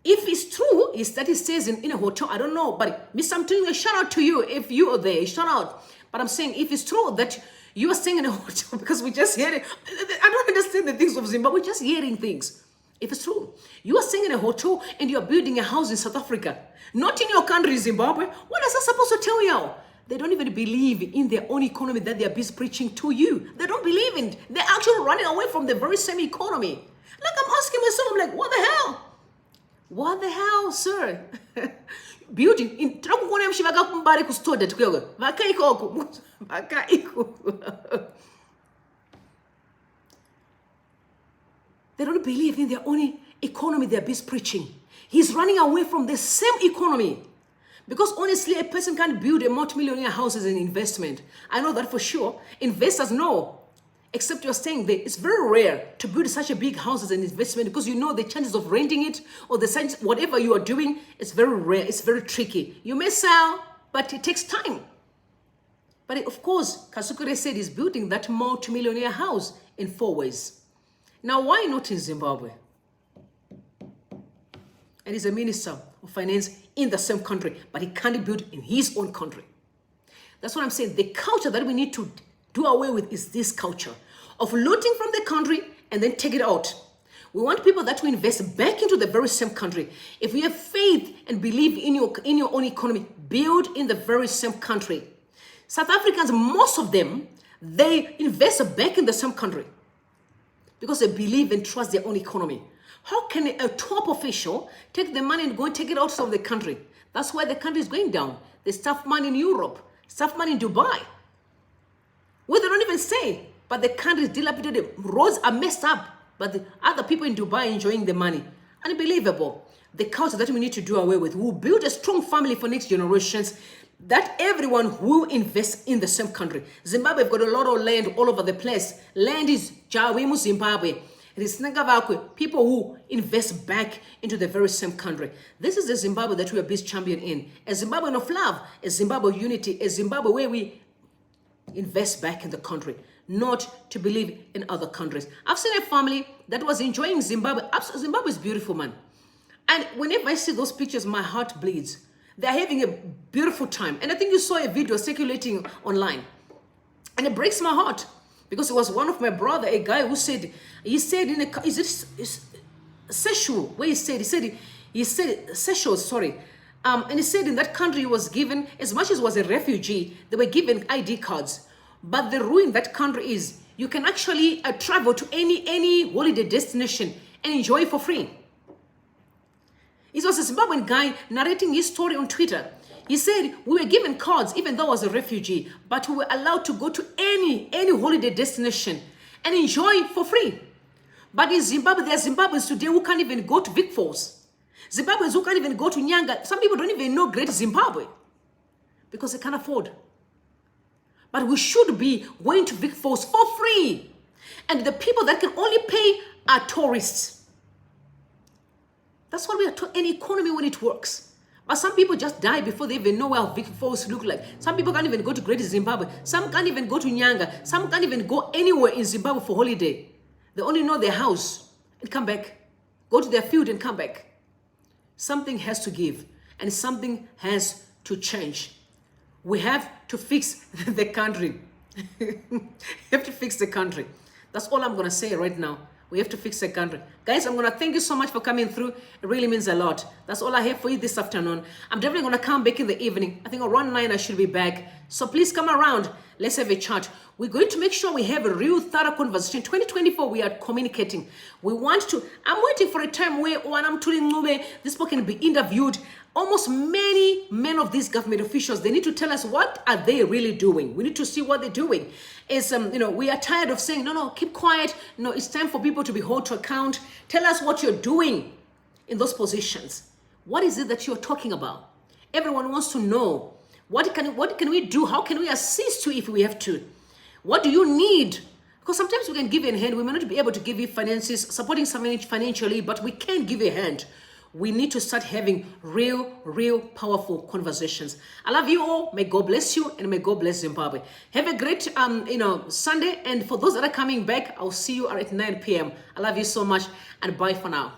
[SPEAKER 1] If it's true, is that he stays in a hotel, I don't know. But Mr. Mnangagwa, shout out to you if you are there, shout out. But I'm saying, if it's true that you are staying in a hotel, because we just hear it. I don't understand the things of Zimbabwe, we're just hearing things. If it's true, you are staying in a hotel and you are building a house in South Africa, not in your country, Zimbabwe, what is that supposed to tell you? They don't even believe in their own economy that they are busy preaching to you. They don't believe in it. They're actually running away from the very same economy. Like, I'm asking myself, I'm like, what the hell? What the hell, sir? Building in they don't believe in their own economy they're busy preaching. He's running away from the same economy. Because honestly, a person can't build a multi-millionaire house as an investment. I know that for sure. Investors know. Except you're staying there. It's very rare to build such a big house as an investment, because you know the chances of renting it or the chances, whatever you are doing, it's very rare. It's very tricky. You may sell, but it takes time. But of course, Kasukwire said he's building that multi-millionaire house in 4 ways. Now, why not in Zimbabwe? And he's a minister of finance in the same country, but he can't build in his own country. That's what I'm saying. The culture that we need to do away with is this culture of looting from the country and then take it out. We want people that will invest back into the very same country. If you have faith and believe in your own economy, build in the very same country. South Africans, most of them, they invest back in the same country because they believe and trust their own economy. How can a top official take the money and go and take it out of the country? That's why the country is going down. They stuff money in Europe, stuff money in Dubai. Well, they don't even say, but the country is dilapidated. Roads are messed up, but the other people in Dubai enjoying the money. Unbelievable. The culture that we need to do away with. We'll build a strong family for next generations, that everyone will invest in the same country. Zimbabwe have got a lot of land all over the place. Land is Jawimu Zimbabwe. It is Mnangagwa, people who invest back into the very same country. This is the Zimbabwe that we are busy championing in. A Zimbabwe of love, a Zimbabwe of unity, a Zimbabwe where we invest back in the country, not to believe in other countries. I've seen a family that was enjoying Zimbabwe. Zimbabwe is beautiful, man. And whenever I see those pictures, my heart bleeds. They're having a beautiful time. And I think you saw a video circulating online. And it breaks my heart. Because it was one of my brother, a guy who said, he said in a, is it sexual? Where he said sexual, sorry. And he said in that country he was given, as much as was a refugee, they were given ID cards. But the ruin that country is, you can actually travel to any holiday destination and enjoy it for free. It was a Zimbabwean guy narrating his story on Twitter. He said, we were given cards, even though I was a refugee, but we were allowed to go to any holiday destination and enjoy it for free. But in Zimbabwe, there are Zimbabweans today who can't even go to Vic Falls. Zimbabweans who can't even go to Nyanga. Some people don't even know Great Zimbabwe because they can't afford. But we should be going to Vic Falls for free. And the people that can only pay are tourists. That's what we are an economy when it works. But some people just die before they even know where Vic Falls look like. Some people can't even go to Great Zimbabwe. Some can't even go to Nyanga. Some can't even go anywhere in Zimbabwe for holiday. They only know their house and come back. Go to their field and come back. Something has to give and something has to change. We have to fix the country. We have to fix the country. That's all I'm going to say right now. We have to fix the country. Guys, I'm going to thank you so much for coming through. It really means a lot. That's all I have for you this afternoon. I'm definitely going to come back in the evening. I think around 9 I should be back. So please come around. Let's have a chat. We're going to make sure we have a real thorough conversation. 2024, we are communicating. We want to, I'm waiting for a time where this people can be interviewed. Almost many of these government officials, they need to tell us what are they really doing. We need to see what they're doing. Is we are tired of saying, no, keep quiet. No, it's time for people to be held to account. Tell us what you're doing in those positions. What is it that you're talking about? Everyone wants to know. What can we do? How can we assist you if we have to? What do you need? Because sometimes we can give you a hand. We may not be able to give you finances, supporting someone financially, but we can give you a hand. We need to start having real powerful conversations. I love you all. May God bless you and may God bless Zimbabwe. Have a great Sunday. And for those that are coming back, I'll see you at 9 p.m. I love you so much and bye for now.